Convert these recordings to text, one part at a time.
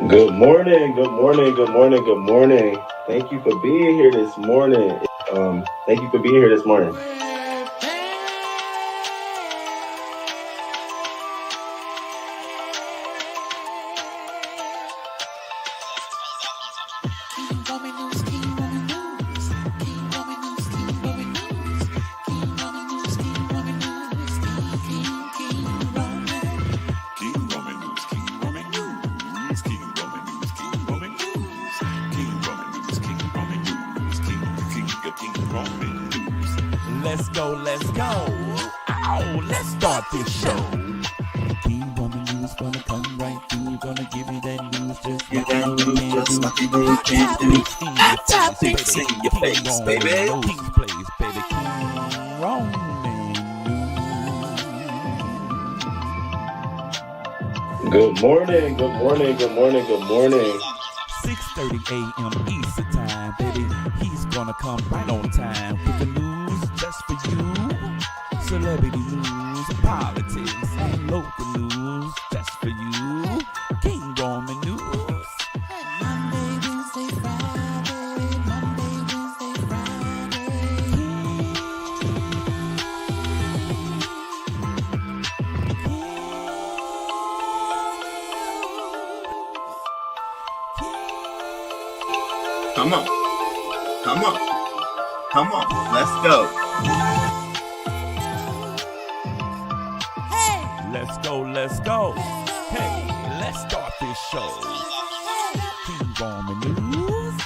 Good morning, good morning, good morning, good morning. Thank you for being here this morning. Thank you for being here this morning. Let's go, let's go. Oh, let's start this show. King Roman news gonna come right through. Gonna give you that news, just You that news just like you really can't do. hot topics in your face, baby. King's place, baby. King Roman Good morning, good morning, good morning, good morning. 6:30 a.m. Eastern time, baby. He's gonna come right on time with the news just for you. Celebrity news, politics, and local news just for you. King Roman news. Monday, Wednesday, Friday. Monday, Wednesday, Friday. Come on, come on, come on. Let's go. Let's go, let's go. Hey, let's start this show. King Roman News,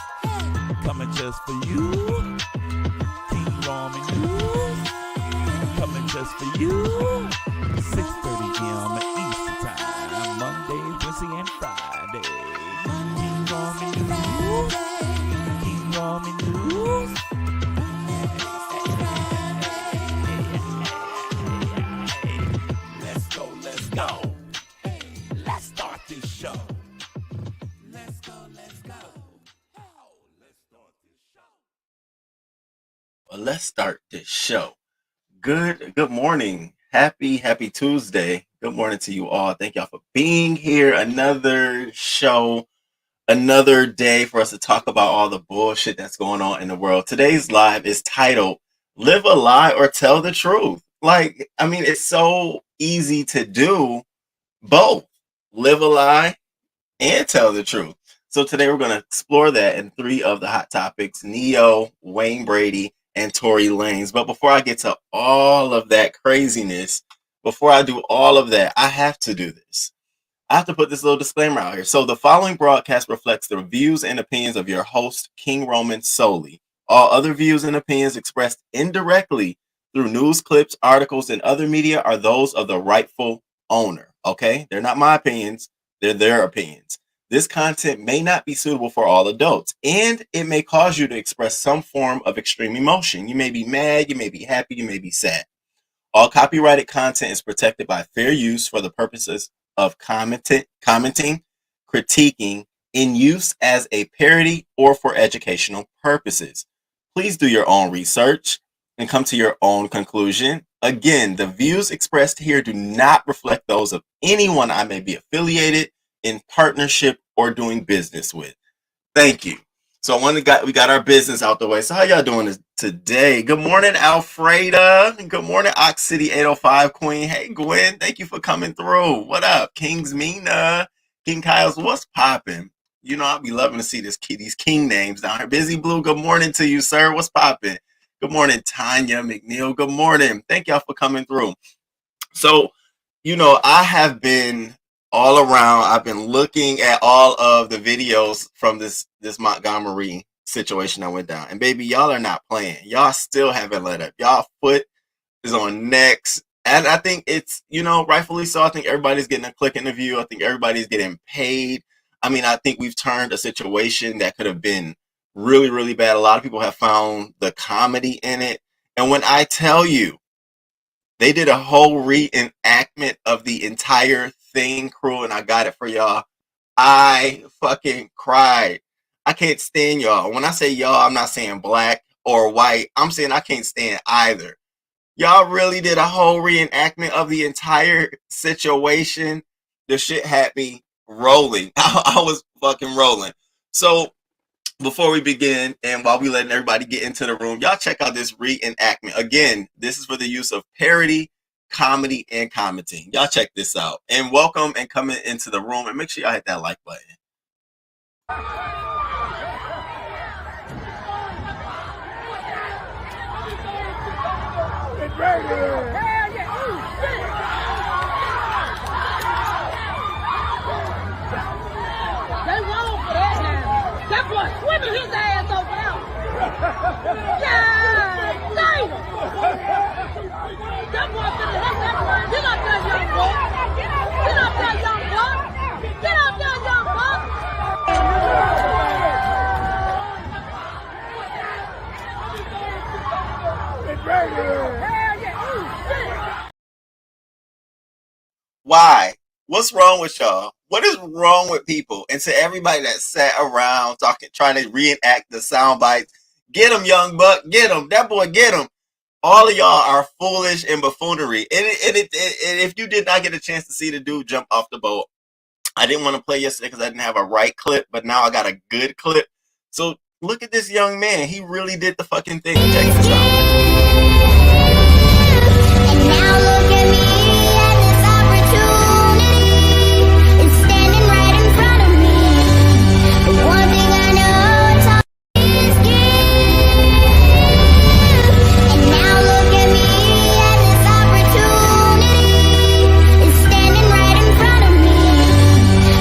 coming just for you. King Roman News, coming just for you. 6:30 a.m. Eastern Time, Monday, Wednesday, and Friday. King Roman News, King Roman News. Let's go. Hey, let's start this show. Let's go, let's go. Oh, let's start this show. Well, let's start this show. Good morning. Happy Tuesday. Good morning to you all. Thank y'all for being here. Another show, another day for us to talk about all the bullshit that's going on in the world. Today's live is titled Live a Lie or Tell the Truth. It's so easy to do both. Live a lie and tell the truth. So today we're going to explore that in three of the hot topics: NeYo, Wayne Brady, and Tory Lanez. But before I get to all of that craziness, before I do all of that, I have to do this. I have to put this little disclaimer out here. So the following broadcast reflects the views and opinions of your host, King Roman, solely. All other views and opinions expressed indirectly through news clips, articles, and other media are those of the rightful owner. Okay? They're not my opinions. They're their opinions. This content may not be suitable for all adults, and it may cause you to express some form of extreme emotion. You may be mad, you may be happy, you may be sad. All copyrighted content is protected by fair use for the purposes of commenting, critiquing, in use as a parody, or for educational purposes. Please do your own research and come to your own conclusion. Again, the views expressed here do not reflect those of anyone I may be affiliated, in partnership, or doing business with. Thank you. So we got our business out the way. So how y'all doing today? Good morning, Alfreda. Good morning, Ox City 805 Queen. Hey, Gwen. Thank you for coming through. What up? King's Mina. King Kyle's, what's popping? You know, I'll be loving to see these king names down here. Busy Blue, good morning to you, sir. What's popping? Good morning, Tanya McNeil. Good morning. Thank y'all for coming through. So, I have been all around. I've been looking at all of the videos from this Montgomery situation that went down. And baby, y'all are not playing. Y'all still haven't let up. Y'all foot is on necks. And I think it's, rightfully so. I think everybody's getting a click in the view. I think everybody's getting paid. I think we've turned a situation that could have been really, really bad. A lot of people have found the comedy in it. And when I tell you, they did a whole reenactment of the entire thing, crew, and I got it for y'all. I fucking cried. I can't stand y'all. When I say y'all, I'm not saying black or white. I'm saying I can't stand either. Y'all really did a whole reenactment of the entire situation. The shit had me rolling. I was fucking rolling. So before we begin, and while we letting everybody get into the room, y'all check out this reenactment. Again, this is for the use of parody, comedy, and commenting. Y'all check this out. And welcome and coming into the room. And make sure y'all hit that like button. Brady! They wrong for that now. That boy swimming his ass over there. God damn! That boy finna hit that boy. Get up there, young buck. Get up there, young buck. Get up there, young buck. Why? What's wrong with y'all? What is wrong with people? And to everybody that sat around talking, trying to reenact the sound bites, get him, young buck, get him. That boy, get him. All of y'all are foolish and buffoonery. And if you did not get a chance to see the dude jump off the boat, I didn't want to play yesterday because I didn't have a right clip, but now I got a good clip. So look at this young man. He really did the fucking thing. Check this out. And now look at me and this opportunity is standing right in front of me. But one thing I know, it's all is give. And now look at me and this opportunity is standing right in front of me.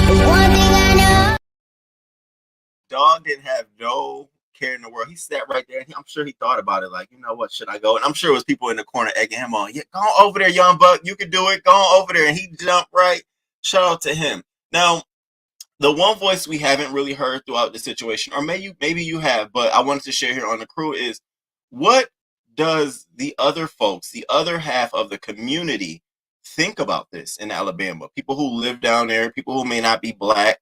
But one thing I know. Dog didn't have no care in the world. He sat right there. And I'm sure he thought about it. Like, you know what? Should I go? And I'm sure it was people in the corner egging him on. Yeah, go on over there, young buck. You can do it. Go on over there. And he jumped right. Shout out to him. Now, the one voice we haven't really heard throughout the situation, or maybe you have, but I wanted to share here on the crew is, what does the other folks, the other half of the community, think about this in Alabama? People who live down there, people who may not be black,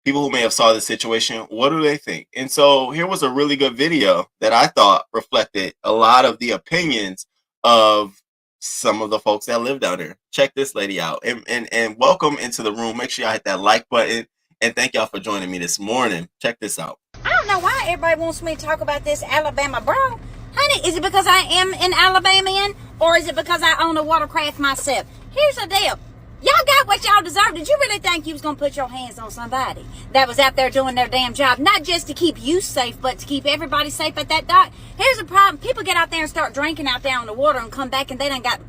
people who may have saw the situation, what do they think? And so here was a really good video that I thought reflected a lot of the opinions of some of the folks that live down there. Check this lady out. And welcome into the room. Make sure y'all hit that like button. And thank y'all for joining me this morning. Check this out. I don't know why everybody wants me to talk about this Alabama bro. Honey, is it because I am an Alabamian, or is it because I own a watercraft myself? Here's the deal. Y'all got what y'all deserve. Did you really think you was going to put your hands on somebody that was out there doing their damn job? Not just to keep you safe, but to keep everybody safe at that dock. Here's the problem. People get out there and start drinking out there on the water and come back and they done got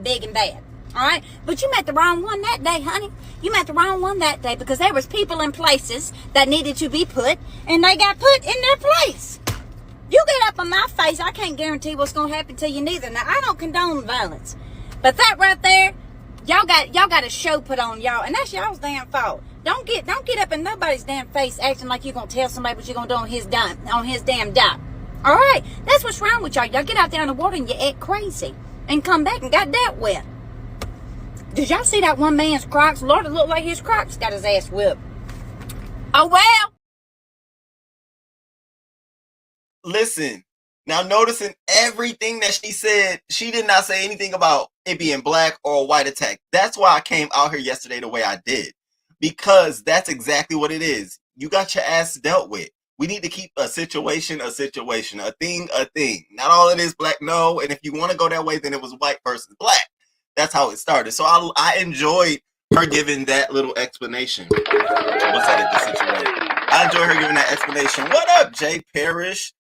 big and bad. All right? But you met the wrong one that day, honey. You met the wrong one that day because there was people in places that needed to be put, and they got put in their place. You get up on my face, I can't guarantee what's going to happen to you neither. Now, I don't condone violence. But that right there, y'all got a show put on y'all, and that's y'all's damn fault. Don't get up in nobody's damn face acting like you're gonna tell somebody what you're gonna do on his damn dock. All right, that's what's wrong with y'all. Y'all get out there in the water and you act crazy, and come back and got that wet. Did y'all see that one man's Crocs? Lord, it looked like his Crocs got his ass whipped. Oh well. Listen. Now, noticing everything that she said, she did not say anything about it being black or a white attack. That's why I came out here yesterday the way I did, because that's exactly what it is. You got your ass dealt with. We need to keep a situation, a thing, a thing. Not all it is black, no. And if you want to go that way, then it was white versus black. That's how it started. So I enjoyed her giving that little explanation. What's that at the situation? I enjoy her giving that explanation. What up, Jay Parrish?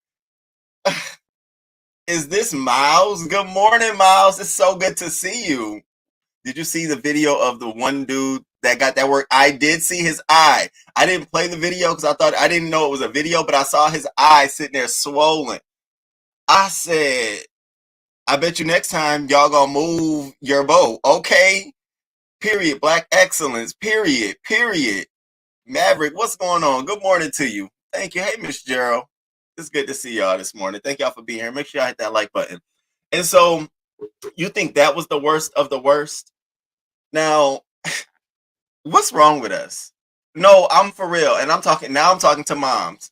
Is this Miles? Good morning, Miles. It's so good to see you. Did you see the video of the one dude that got that work? I did see his eye. I didn't play the video because I didn't know it was a video, but I saw his eye sitting there swollen. I said, I bet you next time y'all gonna move your boat. Okay? Period. Black excellence. Period. Maverick, what's going on? Good morning to you. Thank you. Hey, Miss Gerald. It's good to see y'all this morning. Thank y'all for being here. Make sure y'all hit that like button. And so, you think that was the worst of the worst? Now, what's wrong with us? No, I'm for real. And I'm talking to moms.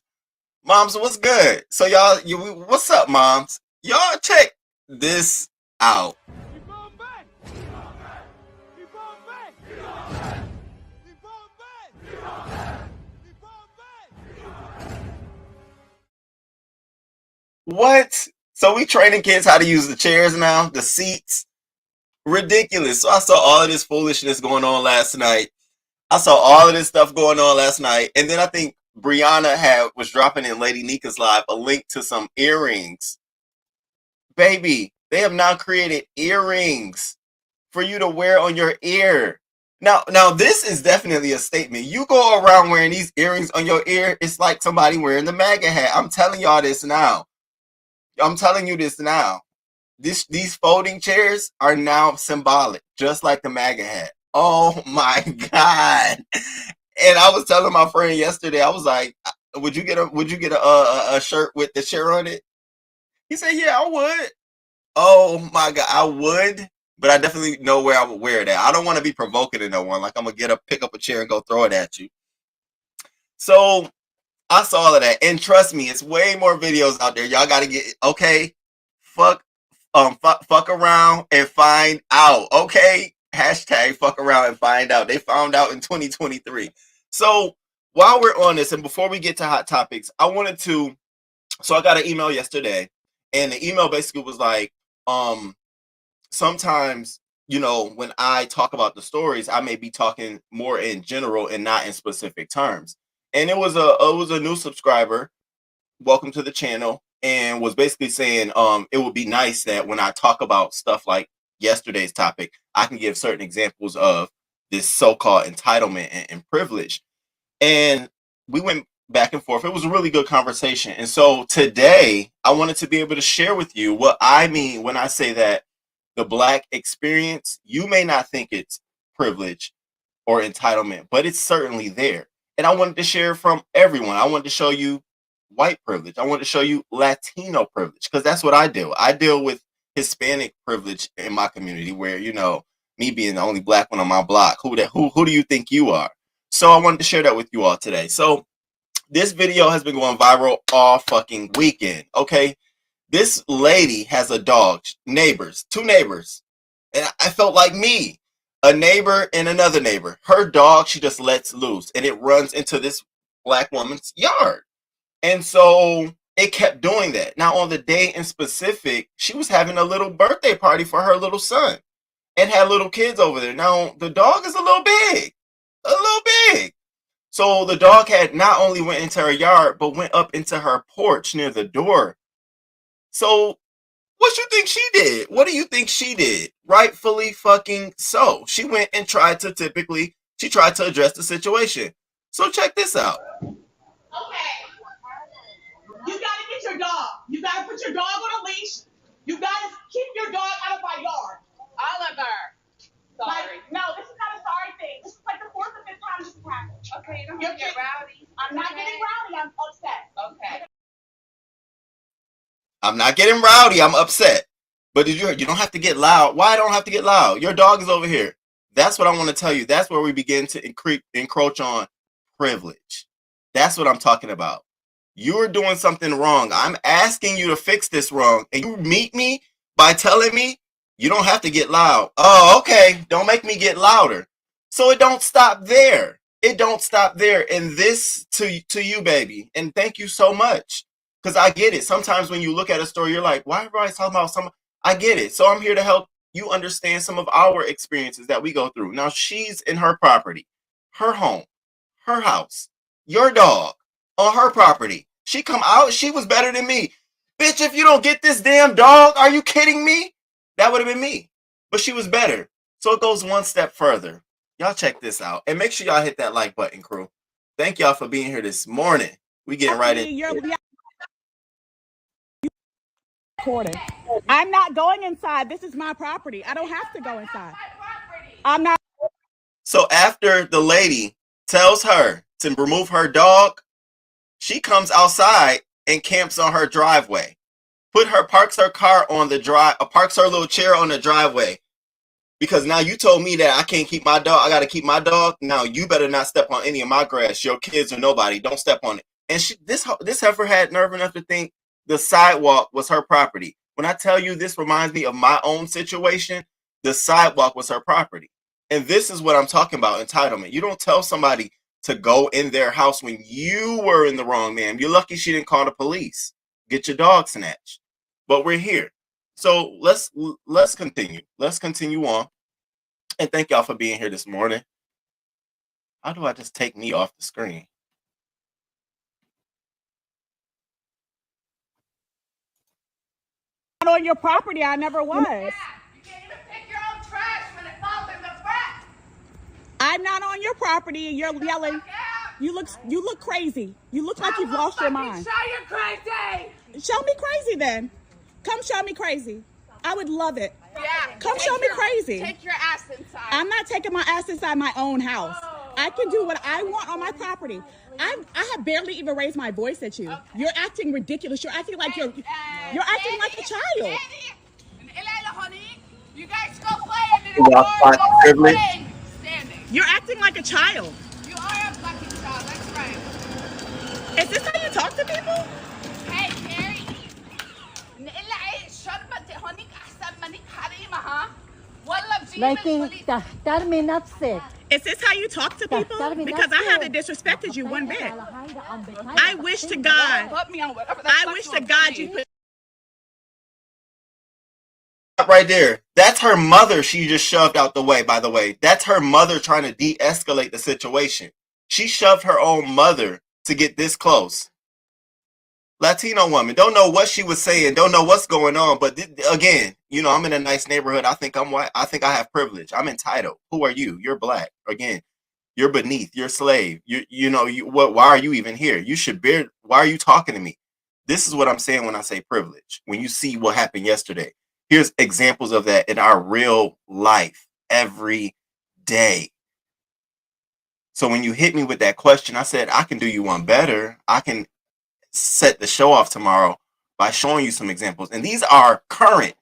Moms, what's good? So y'all, what's up, moms? Y'all check this out. What? So we training kids how to use the chairs now, the seats. Ridiculous. So I saw all of this foolishness going on last night. I saw all of this stuff going on last night, and then I think Brianna was dropping in Lady Nika's live a link to some earrings. Baby, they have now created earrings for you to wear on your ear. Now this is definitely a statement. You go around wearing these earrings on your ear, it's like somebody wearing the MAGA hat. I'm telling y'all this now. I'm telling you this now. These folding chairs are now symbolic, just like the MAGA hat. Oh my God. And I was telling my friend yesterday, I was like, would you get a shirt with the chair on it? He said, yeah, I would. Oh my God, I would, but I definitely know where I would wear it at. I don't want to be provoking to no one. Like I'm gonna pick up a chair and go throw it at you. So I saw all of that, and trust me, it's way more videos out there. Y'all gotta get okay. Fuck around and find out. Okay, hashtag fuck around and find out. They found out in 2023. So while we're on this, and before we get to hot topics, I wanted to. So I got an email yesterday, and the email basically was like, sometimes, when I talk about the stories, I may be talking more in general and not in specific terms. And it was a new subscriber, welcome to the channel, and was basically saying it would be nice that when I talk about stuff like yesterday's topic, I can give certain examples of this so-called entitlement and privilege. And we went back and forth. It was a really good conversation. And so today I wanted to be able to share with you what I mean when I say that the Black experience, you may not think it's privilege or entitlement, but it's certainly there. And I wanted to share from everyone. I wanted to show you white privilege. I wanted to show you Latino privilege, because that's what I deal with. I deal with Hispanic privilege in my community, where, me being the only Black one on my block, who do you think you are? So I wanted to share that with you all today. So this video has been going viral all fucking weekend. Okay. This lady has a dog, two neighbors. And I felt like me, a neighbor and another neighbor. Her dog, she just lets loose, and it runs into this Black woman's yard. And so it kept doing that. Now, on the day in specific, she was having a little birthday party for her little son and had little kids over there. Now, the dog is a little big. So the dog had not only went into her yard, but went up into her porch near the door. So what you think she did? What do you think she did? Rightfully fucking so. She went and tried to address the situation. So check this out. Okay. You gotta get your dog. You gotta put your dog on a leash. You gotta keep your dog out of my yard. Oliver. Sorry. No, this is not a sorry thing. This is like the fourth or fifth time this has happened. Okay, you don't have to get rowdy. I'm not getting rowdy. I'm upset. Okay. I'm not getting rowdy. I'm upset. But you don't have to get loud. Why don't I have to get loud? Your dog is over here. That's what I want to tell you. That's where we begin to encroach on privilege. That's what I'm talking about. You're doing something wrong. I'm asking you to fix this wrong. And you meet me by telling me you don't have to get loud. Oh, okay. Don't make me get louder. So it don't stop there. It don't stop there. And this to you, baby. And thank you so much. Because I get it. Sometimes when you look at a story, you're like, why everybody's talking about some? I get it. So I'm here to help you understand some of our experiences that we go through. Now, she's in her property, her home, her house, your dog on her property. She come out. She was better than me. Bitch, if you don't get this damn dog, are you kidding me? That would have been me. But she was better. So it goes one step further. Y'all check this out. And make sure y'all hit that like button, crew. Thank y'all for being here this morning. We getting right in. I'm not going inside. This is my property. I don't have to go inside. I'm not. So after the lady tells her to remove her dog, she comes outside and camps on her driveway. Parks her car on the parks her little chair on the driveway. Because now you told me that I can't keep my dog. I got to keep my dog. Now you better not step on any of my grass. Your kids or nobody. Don't step on it. And this heifer had nerve enough to think the sidewalk was her property. When I tell you this reminds me of my own situation, the sidewalk was her property. And this is what I'm talking about, entitlement. You don't tell somebody to go in their house when you were in the wrong, man. You're lucky she didn't call the police. get your dog snatched. But we're here. So let's continue. Let's continue on. And thank y'all for being here this morning. How do I just take me off the screen? Not on your property. I never was. Yeah, you can't even pick your own trash when it falls in the crack. I'm not on your property. You're yelling. You look crazy. You look like you've lost your mind. Show you crazy. Show me crazy then. Come show me crazy. I would love it. Yeah. Come show me crazy. Take your ass inside. I'm not taking my ass inside my own house. I can do what I want on my property. I have barely even raised my voice at you. Okay. You're acting ridiculous. You're acting like you're acting like a child. You guys go play. You're acting like a child. You are a fucking child. That's right. Is this how you talk to people? Hey, Carrie. لكن تحترمي نفسك. Is this how you talk to people? Because I haven't disrespected you one bit. I wish to God. Put me on whatever I wish to God you put. Right there. That's her mother she just shoved out the way, by the way. That's her mother trying to de-escalate the situation. She shoved her own mother to get this close. Latino woman, don't know what she was saying, don't know what's going on, but again, you know, I'm in a nice neighborhood. I think I'm white. I think I have privilege. I'm entitled. Who are you? You're black. Again, you're beneath. You're a slave. Why are you even here? You should bear. Why are you talking to me? This is what I'm saying when I say privilege. When you see what happened yesterday, here's examples of that in our real life every day. So when you hit me with that question, I said, I can do you one better. I can set the show off tomorrow by showing you some examples. And these are current.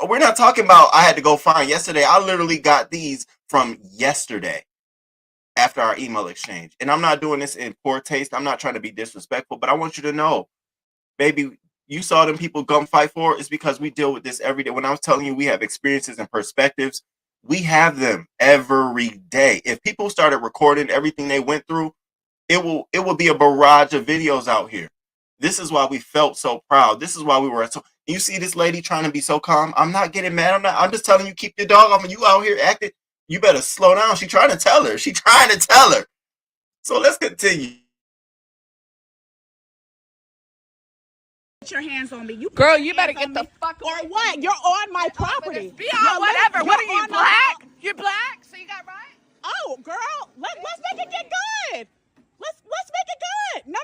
We're not talking about I had to go find yesterday. I literally got these from yesterday after our email exchange. And I'm not doing this in poor taste. I'm not trying to be disrespectful, but I want you to know, baby, you saw them people come fight for it. It's because we deal with this every day. When I was telling you we have experiences and perspectives, we have them every day. If people started recording everything they went through, it will be a barrage of videos out here. This is why we felt so proud. This is why we were so. You see this lady trying to be so calm. I'm not getting mad. I'm just telling you, keep your dog off. And you out here acting. You better slow down. She trying to tell her. So let's continue. Put your hands on me. Girl, you better get the fuck or what? You're on my property. Be on whatever. What are you, black? You're black, so you got right? Oh, girl, let's make it get good. Let's make it good. No.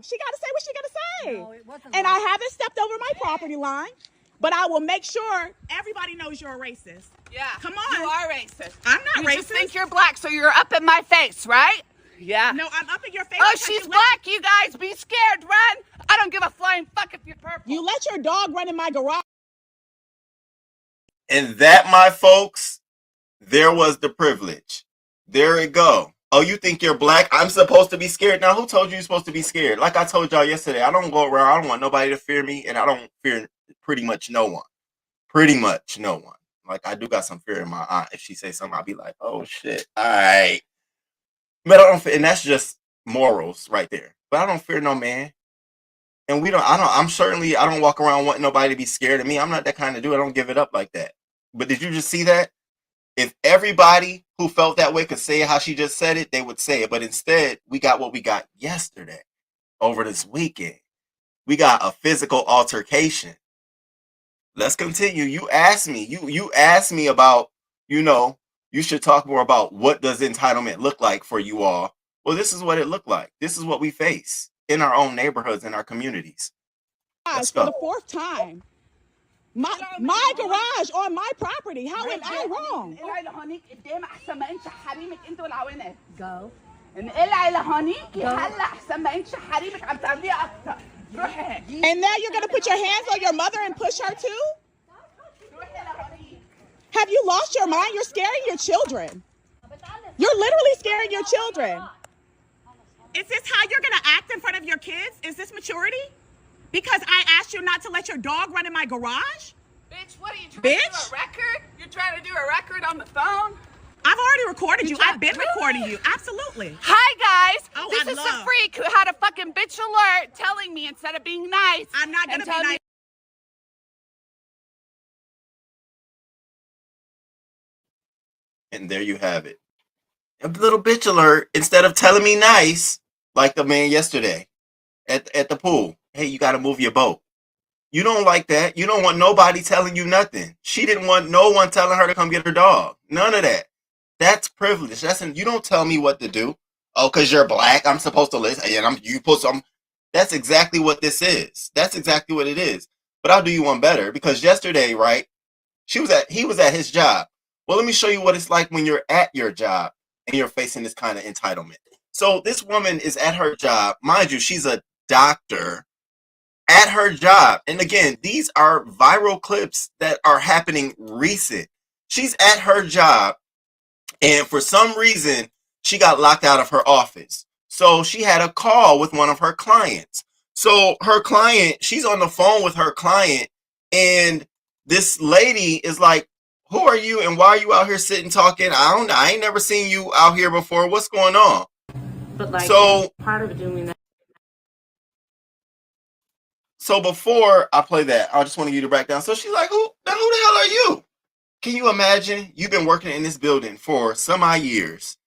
She got to say what she got to say. No, it wasn't and right. I haven't stepped over my property line, but I will make sure everybody knows you're a racist. Yeah. Come on. You are racist. I'm not racist. You just think you're black, so you're up in my face, right? Yeah. No, I'm up in your face. Oh, she's black, you guys. Be scared. Run. I don't give a flying fuck if you're purple. You let your dog run in my garage. And that, my folks, there was the privilege. There it go. Oh, you think you're black? I'm supposed to be scared? Now, who told you you're supposed to be scared? Like I told y'all yesterday, I don't go around. I don't want nobody to fear me, and I don't fear pretty much no one. Pretty much no one. Like, I do got some fear in my aunt. If she say something, I'll be like, oh, shit. All right. But I don't fear, and that's just morals right there. But I don't fear no man. And I don't walk around wanting nobody to be scared of me. I'm not that kind of dude. I don't give it up like that. But did you just see that? If everybody who felt that way could say how she just said it, they would say it. But instead, we got what we got yesterday over this weekend. We got a physical altercation. Let's continue. You asked me. You asked me about, you should talk more about what does entitlement look like for you all. Well, this is what it looked like. This is what we face in our own neighborhoods, in our communities. Let's go. For the fourth time. My garage on my property. How am I wrong? Go. And now you're gonna put your hands on your mother and push her too? Have you lost your mind? You're scaring your children. You're literally scaring your children. Is this how you're gonna act in front of your kids? Is this maturity? Because I asked you not to let your dog run in my garage? Bitch, what are you trying to do, a record? You're trying to do a record on the phone? I've already recorded you. I've been recording you. Absolutely. Hi guys, Oh, this is the freak who had a fucking bitch alert telling me instead of being nice. I'm not gonna be nice. And there you have it. A little bitch alert. Instead of telling me nice, like the man yesterday at the pool. Hey, you got to move your boat. You don't like that. You don't want nobody telling you nothing. She didn't want no one telling her to come get her dog. None of that. That's privilege. You don't tell me what to do. Oh, because you're black, I'm supposed to listen. And you put some. That's exactly what this is. That's exactly what it is. But I'll do you one better, because yesterday, right? He was at his job. Well, let me show you what it's like when you're at your job and you're facing this kind of entitlement. So this woman is at her job. Mind you, she's a doctor at her job. And again, these are viral clips that are happening recent. She's at her job, and for some reason, she got locked out of her office. So she had a call with one of her clients. So her client, she's on the phone with her client, and this lady is like, who are you and why are you out here sitting talking? I ain't never seen you out here before. What's going on? But like, so part of doing that. So before I play that, I just want you to break down. So she's like, who the hell are you? Can you imagine? You've been working in this building for some odd years.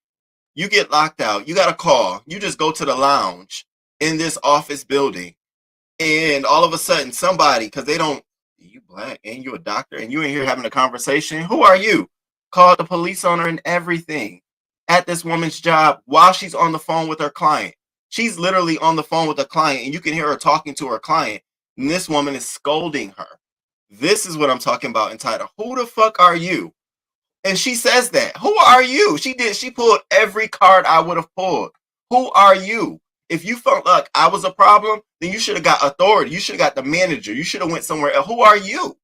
You get locked out. You got a call. You just go to the lounge in this office building. And all of a sudden, somebody, because they don't, you black and you a doctor and you in here having a conversation. Who are you? Called the police on her and everything at this woman's job while she's on the phone with her client. She's literally on the phone with a client, and you can hear her talking to her client. And this woman is scolding her. This is what I'm talking about entitled, who the fuck are you? And she says that. Who are you? She pulled every card I would have pulled. Who are you? If you felt like I was a problem, then you should have got authority. You should have got the manager. You should have went somewhere else. Who are you?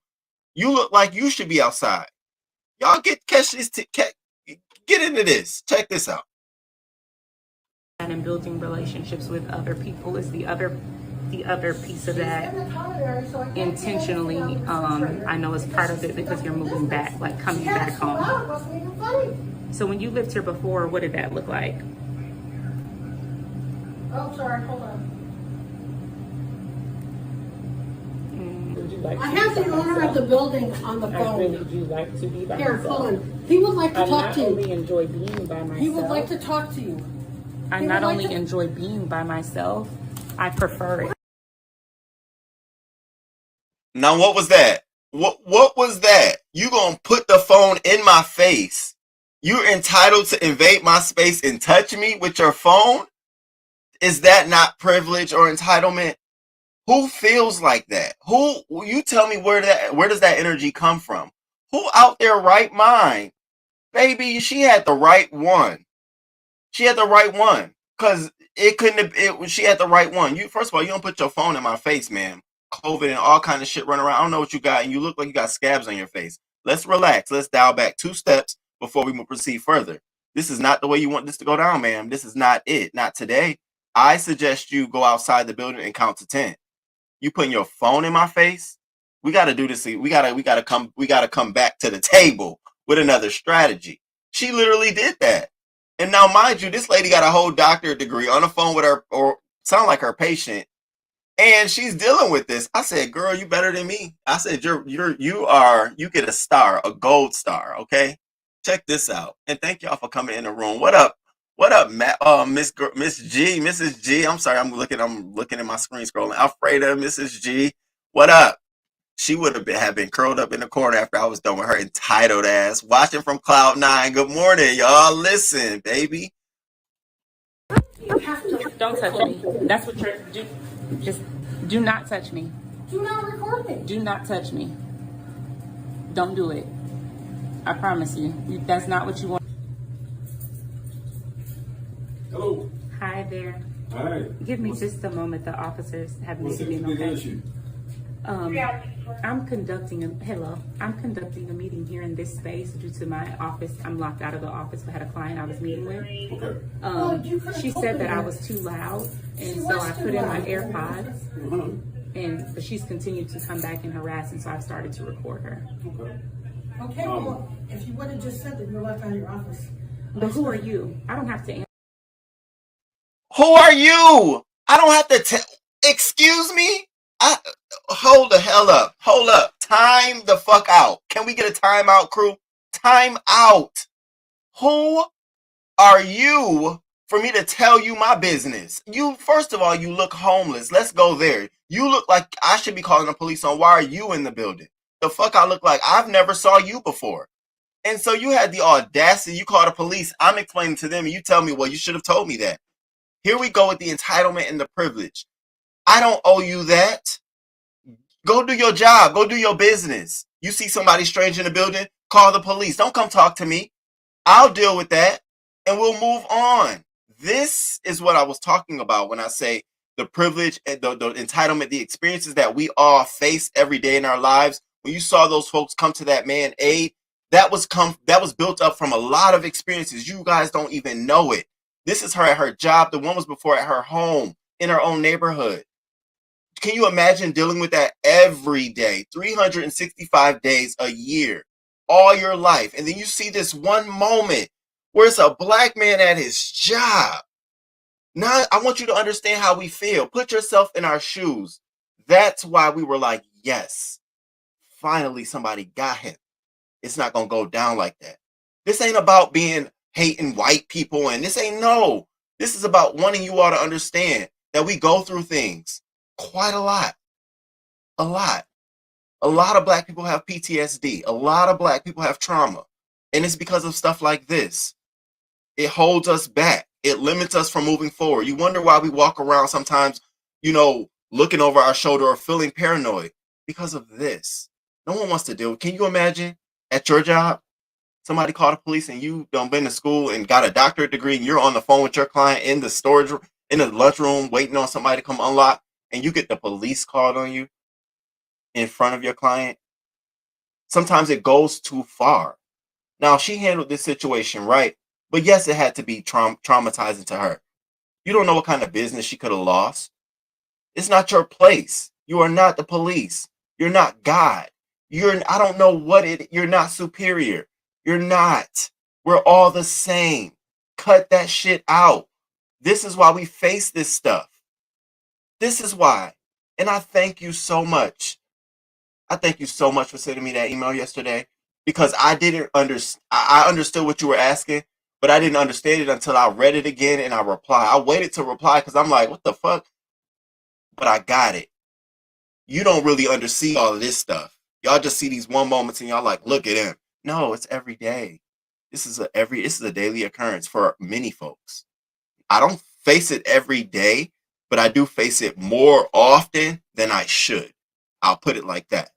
You look like you should be outside. Y'all get into this. Check this out. And building relationships with other people is the other piece of that. Intentionally, I know it's part of it because you're moving back, like coming back home. So when you lived here before, what did that look like? Oh, sorry, hold on. Like I have the owner of the building on the phone. I really do like to be by Here, myself. hold on. He would like to talk to you. I not only enjoy being by myself. He would like to talk to you. I not only enjoy being by myself, I prefer it. Now, what was that? What was that? You gonna put the phone in my face? You're entitled to invade my space and touch me with your phone? Is that not privilege or entitlement? Who feels like that? You tell me where does that energy come from? Who out there right mind? Baby, she had the right one. She had the right one. Cause she had the right one. First of all, you don't put your phone in my face, man. COVID and all kind of shit running around. I don't know what you got, and you look like you got scabs on your face. Let's relax. Let's dial back 2 steps before we proceed further. This is not the way you want this to go down, ma'am. This is not it. Not today. I suggest you go outside the building and count to 10. You putting your phone in my face? We got to do this. We got to come back to the table with another strategy. She literally did that. And now, mind you, this lady got a whole doctorate degree on the phone with her, or sound like her patient, and she's dealing with this. I said, girl, you better than me. I said, you get a star, a gold star. Okay. Check this out. And thank y'all for coming in the room. What up, Matt? Miss G, Mrs. G. I'm sorry. I'm looking at my screen scrolling. Alfreda, Mrs. G. What up? She would have been curled up in the corner after I was done with her entitled ass. Watching from Cloud 9. Good morning, y'all. Listen, baby. Don't touch me. That's what you're do. Just do not touch me. Do not record me. Do not touch me. Don't do it. I promise you. That's not what you want. Hello. Hi there. Hi. Give me just a moment. The officers have made me okay. I'm conducting a meeting here in this space due to my office. I'm locked out of the office. I had a client I was meeting with. Okay. She said that I was too loud, and so I put in my AirPods. But she's continued to come back and harass, and so I've started to record her. Okay. Okay, well, if you would have just said that you were left out of your office. But who are you? I don't have to answer. Who are you? I don't have to tell. Excuse me? Hold the hell up. Hold up. Time the fuck out. Can we get a timeout, crew? Time out. Who are you for me to tell you my business? You, first of all, you look homeless. Let's go there. You look like I should be calling the police on why are you in the building? The fuck I look like? I've never saw you before. And so you had the audacity, you call the police. I'm explaining to them and you tell me, well, you should have told me that. Here we go with the entitlement and the privilege. I don't owe you that. Go do your job. Go do your business. You see somebody strange in the building, call the police. Don't come talk to me. I'll deal with that and we'll move on. This is what I was talking about when I say the privilege and the entitlement, the experiences that we all face every day in our lives. When you saw those folks come to that man aid, that was built up from a lot of experiences. You guys don't even know it. This is her at her job. The one was before at her home in her own neighborhood. Can you imagine dealing with that every day, 365 days a year, all your life? And then you see this one moment where it's a black man at his job. Now, I want you to understand how we feel. Put yourself in our shoes. That's why we were like, yes, finally somebody got him. It's not going to go down like that. This ain't about being hating white people, and this ain't no. This is about wanting you all to understand that we go through things quite a lot. A lot. A lot of black people have PTSD. A lot of black people have trauma. And it's because of stuff like this. It holds us back. It limits us from moving forward. You wonder why we walk around sometimes, looking over our shoulder or feeling paranoid because of this. No one wants to deal with. Can you imagine at your job, somebody called the police and you done been to school and got a doctorate degree and you're on the phone with your client in the storage room, in the lunchroom, waiting on somebody to come unlock, and you get the police called on you in front of your client? Sometimes it goes too far. Now, she handled this situation right, but yes, it had to be traumatizing to her. You don't know what kind of business she could have lost. It's not your place. You are not the police. You're not God. I don't know you're not superior. You're not. We're all the same. Cut that shit out. This is why we face this stuff. This is why. And I thank you so much. I thank you so much for sending me that email yesterday, because I didn't understand. I understood what you were asking, but I didn't understand it until I read it again and I replied. I waited to reply because I'm like, what the fuck? But I got it. You don't really understand all of this stuff. Y'all just see these one moments and y'all like, look at him. No, it's every day. This is a daily occurrence for many folks. I don't face it every day, but I do face it more often than I should. I'll put it like that.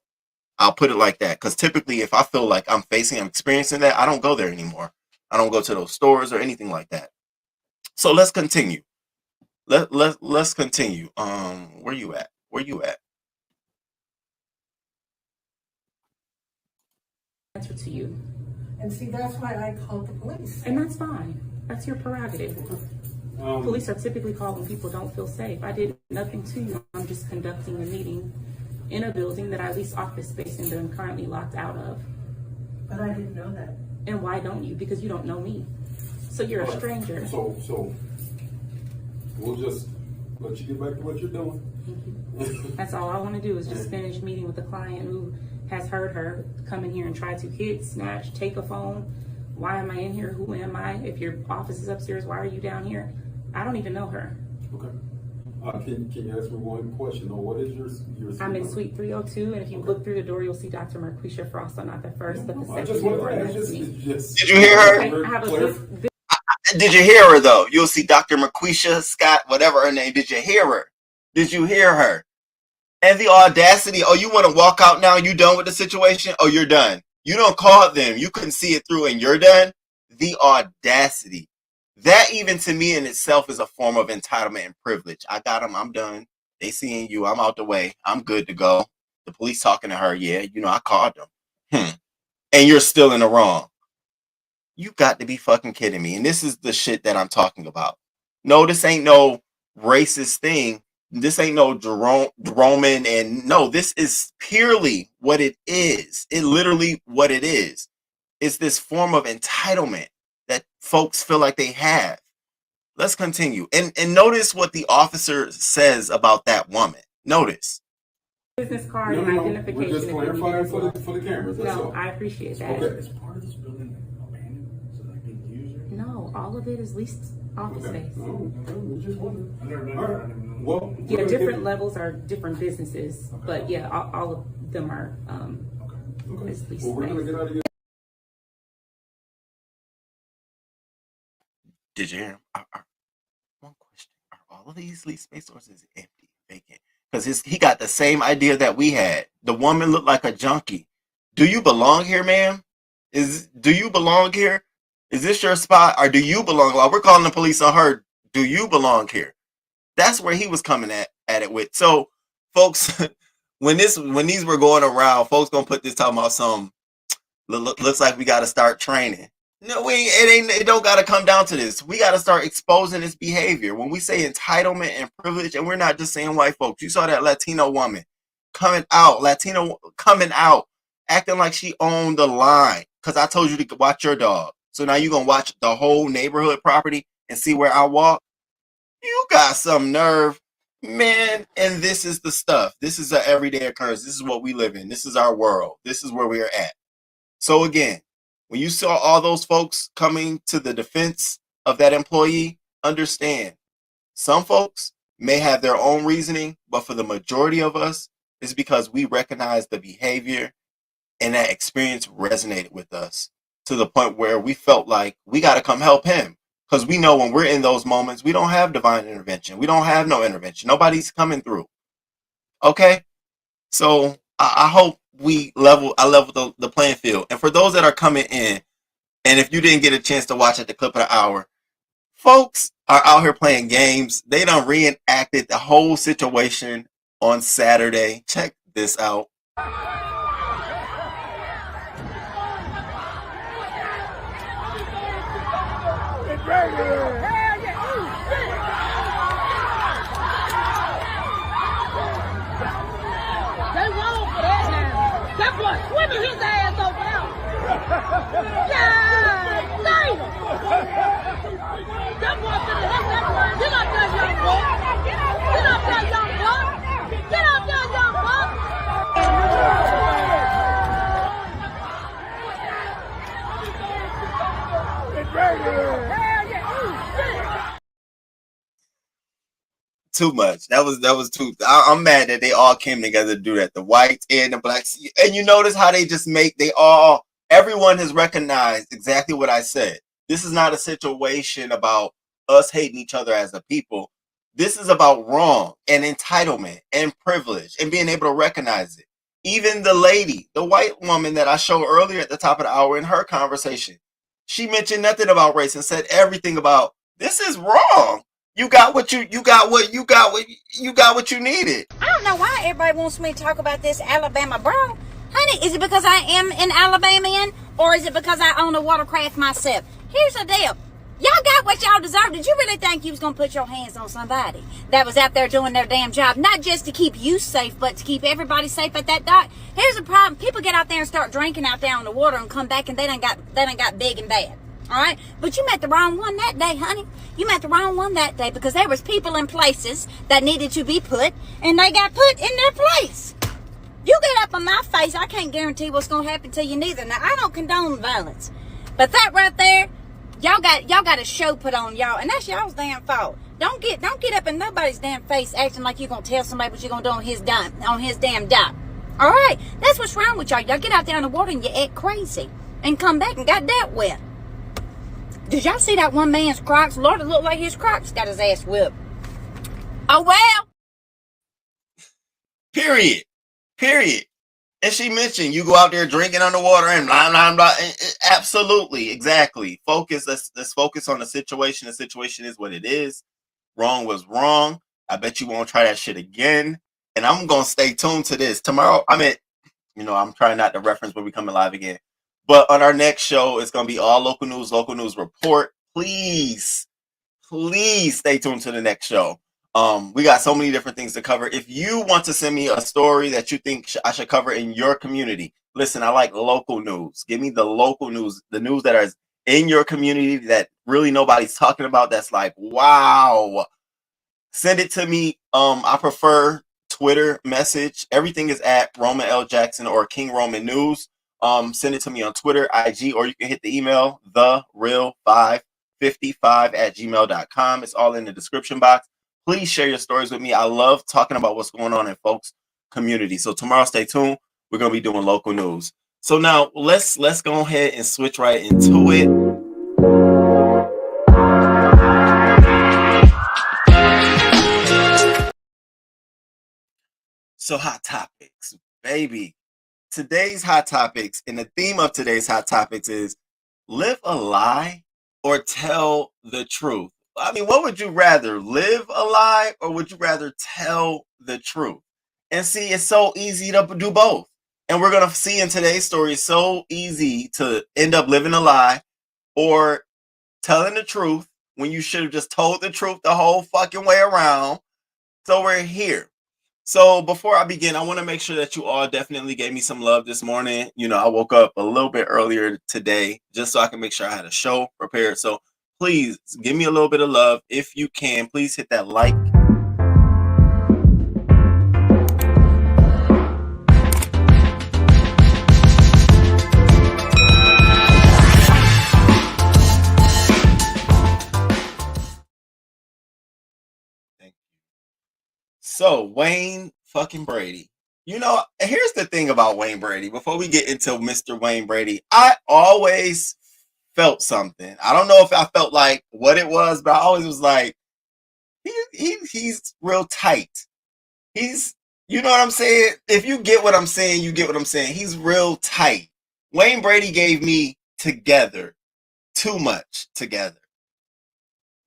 Because typically if I feel like I'm experiencing that, I don't go there anymore. I don't go to those stores or anything like that. So let's continue. Let's continue. Where you at? Answer to you. And see, that's why I called the police. And that's fine. That's your prerogative. Police are typically called when people don't feel safe. I did nothing to you. I'm just conducting a meeting in a building that I lease office space and I'm currently locked out of. But I didn't know that. And why don't you? Because you don't know me. So you're a stranger. So we'll just let you get back to what you're doing. That's all I want to do is just finish meeting with a client who has heard her come in here and try to hit, snatch, take a phone. Why am I in here? Who am I? If your office is upstairs, why are you down here? I don't even know her. Okay. Can you answer me one question? Or what is your I'm in suite 302, and if you look through the door, you'll see Dr. Marquisha Frost. I'm not the first, but the second door. Did you hear her? Did you hear her though? You'll see Dr. Marquisha Scott, whatever her name. Did you hear her? Did you hear her? And the audacity. Oh, you want to walk out now? You done with the situation? Oh, you're done. You don't call them. You couldn't see it through and you're done. The audacity. That even to me in itself is a form of entitlement and privilege. I got them. I'm done. They seeing you. I'm out the way. I'm good to go. The police talking to her. Yeah, I called them. And you're still in the wrong. You got to be fucking kidding me. And this is the shit that I'm talking about. No, this ain't no racist thing. This ain't no Roman, and no, this is purely what it is. It literally what it is. It's this form of entitlement that folks feel like they have. Let's continue. And notice what the officer says about that woman. Notice. Business card and We're identification. just clarifying for the cameras. That's No, all. I appreciate that. Okay. Is part of this building abandoned so they can use it? No, all of it is leased office Okay. space. No, we just wondering. I've never been All there. right. I don't even know. Well, Yeah, different levels are different businesses, but yeah, all of them are Okay. is leased Well, we're gonna space. get out of here. Did you hear him? One question: are all of these lease space or is it empty, vacant? Because he got the same idea that we had. The woman looked like a junkie. Do you belong here, ma'am? Do you belong here? Is this your spot, or do you belong? While we're calling the police on her, do you belong here? That's where he was coming at it with. So, folks, when these were going around, folks gonna put this talking about some. Looks like we got to start training. No, it don't got to come down to this. We got to start exposing this behavior. When we say entitlement and privilege, and we're not just saying white folks. You saw that Latino woman Latino coming out, acting like she owned the line. Because I told you to watch your dog. So now you're going to watch the whole neighborhood property and see where I walk? You got some nerve, man. And this is the stuff. This is an everyday occurrence. This is what we live in. This is our world. This is where we are at. So again, when you saw all those folks coming to the defense of that employee, understand some folks may have their own reasoning, but for the majority of us, it's because we recognize the behavior and that experience resonated with us to the point where we felt like we got to come help him. Because we know when we're in those moments, we don't have divine intervention. We don't have no intervention. Nobody's coming through. Okay? So I hope I level the playing field. And for those that are coming in, and if you didn't get a chance to watch at the clip of the hour, folks are out here playing games. They done reenacted the whole situation on Saturday. Check this out. Swimming his ass over there. Yeah, damn. That boy finna hit that boy. Get up there, young boy. Get up there, young boy. Get up there, young Too much. That was too. I'm mad that they all came together to do that. The whites and the blacks. And you notice how they just everyone has recognized exactly what I said. This is not a situation about us hating each other as a people. This is about wrong and entitlement and privilege and being able to recognize it. Even the lady, the white woman that I showed earlier at the top of the hour in her conversation, she mentioned nothing about race and said everything about this is wrong. You got what you needed. I don't know why everybody wants me to talk about this Alabama bro. Honey, is it because I am an Alabamian or is it because I own a watercraft myself? Here's the deal. Y'all got what y'all deserve. Did you really think you was going to put your hands on somebody that was out there doing their damn job? Not just to keep you safe, but to keep everybody safe at that dock. Here's the problem. People get out there and start drinking out there on the water and come back and they done got big and bad. All right, but you met the wrong one that day, honey. You met the wrong one that day because there was people in places that needed to be put, and they got put in their place. You get up on my face, I can't guarantee what's gonna happen to you neither. Now I don't condone violence, but that right there, y'all got a show put on y'all, and that's y'all's damn fault. Don't get up in nobody's damn face acting like you're gonna tell somebody what you're gonna do on his damn dock. All right, that's what's wrong with y'all. Y'all get out there in the water and you act crazy, and come back and got that wet. Did y'all see that one man's Crocs? Lord, it looked like his Crocs got his ass whipped. Oh, well. Period. And she mentioned you go out there drinking underwater and blah, blah, blah. Absolutely. Exactly. Let's focus on the situation. The situation is what it is. Wrong was wrong. I bet you won't try that shit again. And I'm going to stay tuned to this. Tomorrow, I'm trying not to reference when we come live again. But on our next show, it's going to be all local news report. Please stay tuned to the next show. We got so many different things to cover. If you want to send me a story that you think I should cover in your community, listen, I like local news. Give me the local news, the news that is in your community that really nobody's talking about. That's like, wow. Send it to me. I prefer Twitter message. Everything is at Roman L. Jackson or King Roman News. Send it to me on Twitter, IG, or you can hit the email, thereal555@gmail.com. It's all in the description box. Please share your stories with me. I love talking about what's going on in folks' community. So tomorrow, stay tuned. We're gonna be doing local news. So now let's go ahead and switch right into it. So hot topics, baby. Today's hot topics and the theme of today's hot topics is live a lie or tell the truth. I mean, what would you rather, live a lie or would you rather tell the truth? And see, it's so easy to do both. And we're going to see in today's story, it's so easy to end up living a lie or telling the truth when you should have just told the truth the whole fucking way around. So we're here. So before I begin, I want to make sure that you all definitely gave me some love this morning. You know, I woke up a little bit earlier today just so I can make sure I had a show prepared. So please give me a little bit of love. If you can, please hit that like. Thank you. So Wayne fucking Brady. You know, here's the thing about Wayne Brady. Before we get into Mr. Wayne Brady, I always felt something. I don't know if I felt like what it was, but I always was like, he's real tight. He's, you know what I'm saying? If you get what I'm saying, you get what I'm saying. He's real tight. Wayne Brady gave me together, too much together,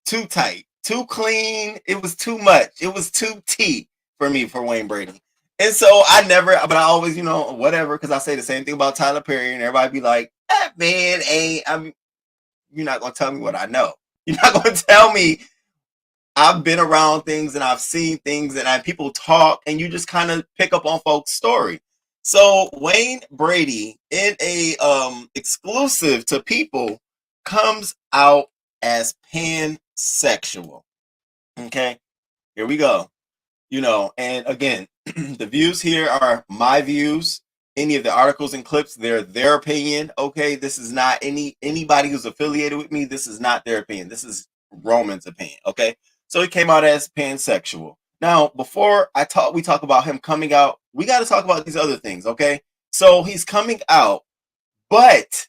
too tight, too clean. It was too much. It was too tea for me for Wayne Brady. And so I never, but I always, you know, whatever, because I say the same thing about Tyler Perry, and everybody be like, that man ain't, you're not going to tell me what I know. You're not going to tell me. I've been around things and I've seen things and people talk and you just kind of pick up on folks' story. So Wayne Brady, in a exclusive to People, comes out as pansexual. Okay, here we go. You know, and again, the views here are my views. Any of the articles and clips, they're their opinion. Okay, this is not anybody who's affiliated with me. This is not their opinion. This is Roman's opinion. Okay, so he came out as pansexual. Now, before we talk about him coming out, we got to talk about these other things. Okay, so he's coming out, but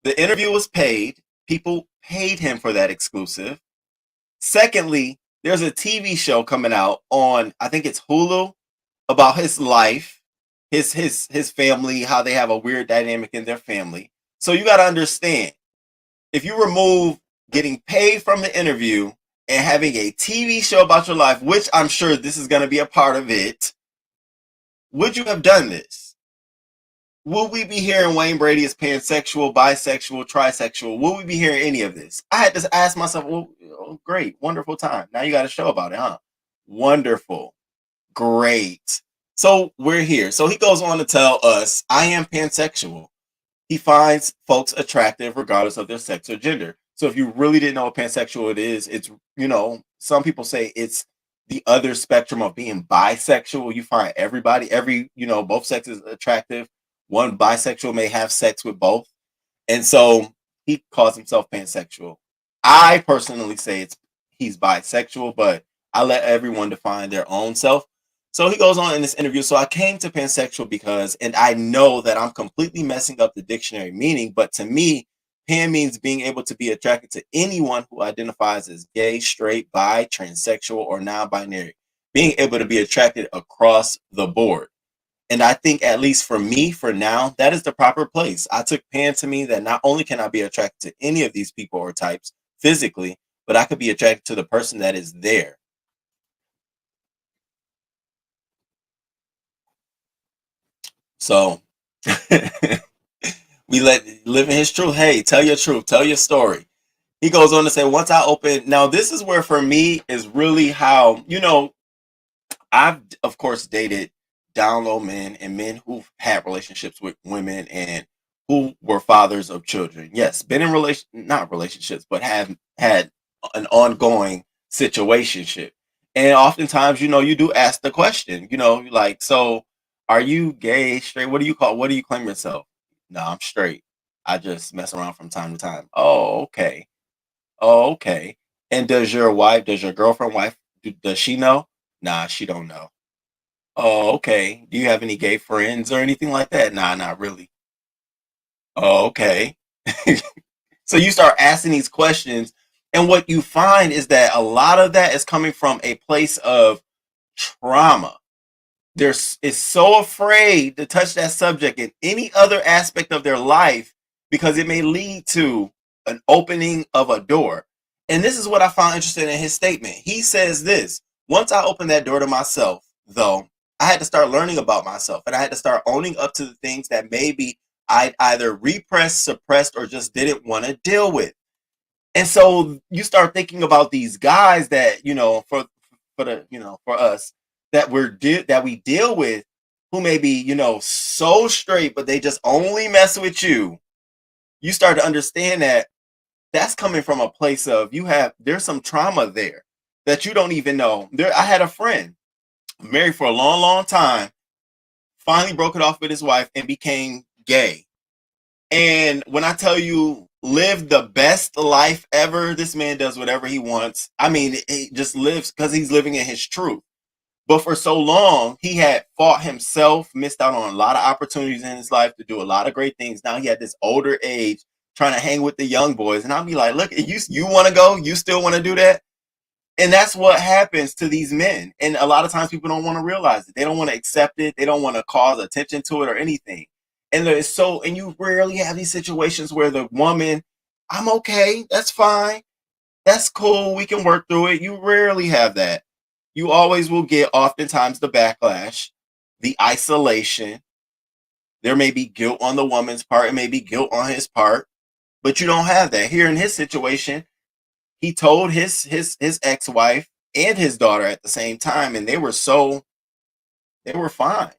the interview was paid. People paid him for that exclusive. Secondly, there's a TV show coming out on, I think it's Hulu, about his life, his family, how they have a weird dynamic in their family. So you got to understand, if you remove getting paid from the interview and having a TV show about your life, which I'm sure this is going to be a part of it, would you have done this? Will we be hearing Wayne Brady as pansexual, bisexual, trisexual? Will we be hearing any of this? I had to ask myself, well, oh, great, wonderful time. Now you got a show about it, huh? Wonderful. Great. So we're here. So he goes on to tell us, I am pansexual. He finds folks attractive regardless of their sex or gender. So if you really didn't know what pansexual it is, it's, you know, some people say it's the other spectrum of being bisexual. You find both sexes attractive. One bisexual may have sex with both. And so he calls himself pansexual. I personally say he's bisexual, but I let everyone define their own self. So he goes on in this interview. So I came to pansexual because, and I know that I'm completely messing up the dictionary meaning, but to me, pan means being able to be attracted to anyone who identifies as gay, straight, bi, transsexual, or non-binary. Being able to be attracted across the board. And I think, at least for me, for now, that is the proper place. I took pan to mean that not only can I be attracted to any of these people or types physically, but I could be attracted to the person that is there. So we let live in his truth. Hey, tell your truth, tell your story. He goes on to say, once I open, now this is where for me is really how, I've of course dated down low men and men who've had relationships with women and who were fathers of children. Yes, been in not relationships, but have had an ongoing situationship. And oftentimes, you do ask the question, like, so are you gay, straight? What do you claim yourself? No, I'm straight. I just mess around from time to time. Oh, okay. Oh, okay. And does your girlfriend wife, does she know? Nah, she don't know. Oh, okay. Do you have any gay friends or anything like that? Nah, not really. Oh, okay. So you start asking these questions, and what you find is that a lot of that is coming from a place of trauma. Is so afraid to touch that subject in any other aspect of their life because it may lead to an opening of a door. And this is what I found interesting in his statement. He says this: once I opened that door to myself, though, I had to start learning about myself and I had to start owning up to the things that maybe I either repressed, suppressed, or just didn't want to deal with. And so you start thinking about these guys that, for us that that we deal with, who may be, so straight, but they just only mess with you. You start to understand that that's coming from a place of there's some trauma there that you don't even know. I had a friend married for a long, long time, finally broke it off with his wife and became gay. And when I tell you, live the best life ever, this man does whatever he wants. I mean, he just lives because he's living in his truth. But for so long, he had fought himself, missed out on a lot of opportunities in his life to do a lot of great things. Now he had this older age trying to hang with the young boys. And I'll be like, look, you want to go? You still want to do that? And that's what happens to these men. And a lot of times people don't want to realize it. They don't want to accept it. They don't want to cause attention to it or anything. And and you rarely have these situations where the woman, I'm okay, that's fine, that's cool, we can work through it. You rarely have that. You always will get oftentimes the backlash, the isolation. There may be guilt on the woman's part, it may be guilt on his part, but you don't have that. Here in his situation, he told his ex-wife and his daughter at the same time, and they were fine.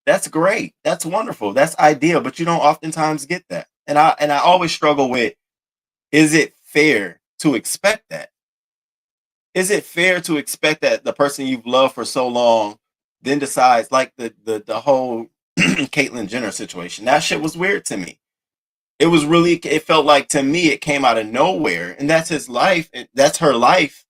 That's great. That's wonderful. That's ideal, but you don't oftentimes get that. And I always struggle with, is it fair to expect that? Is it fair to expect that the person you've loved for so long then decides, like the whole Caitlyn Jenner situation? That shit was weird to me. It felt like, to me, it came out of nowhere, and that's his life. That's her life.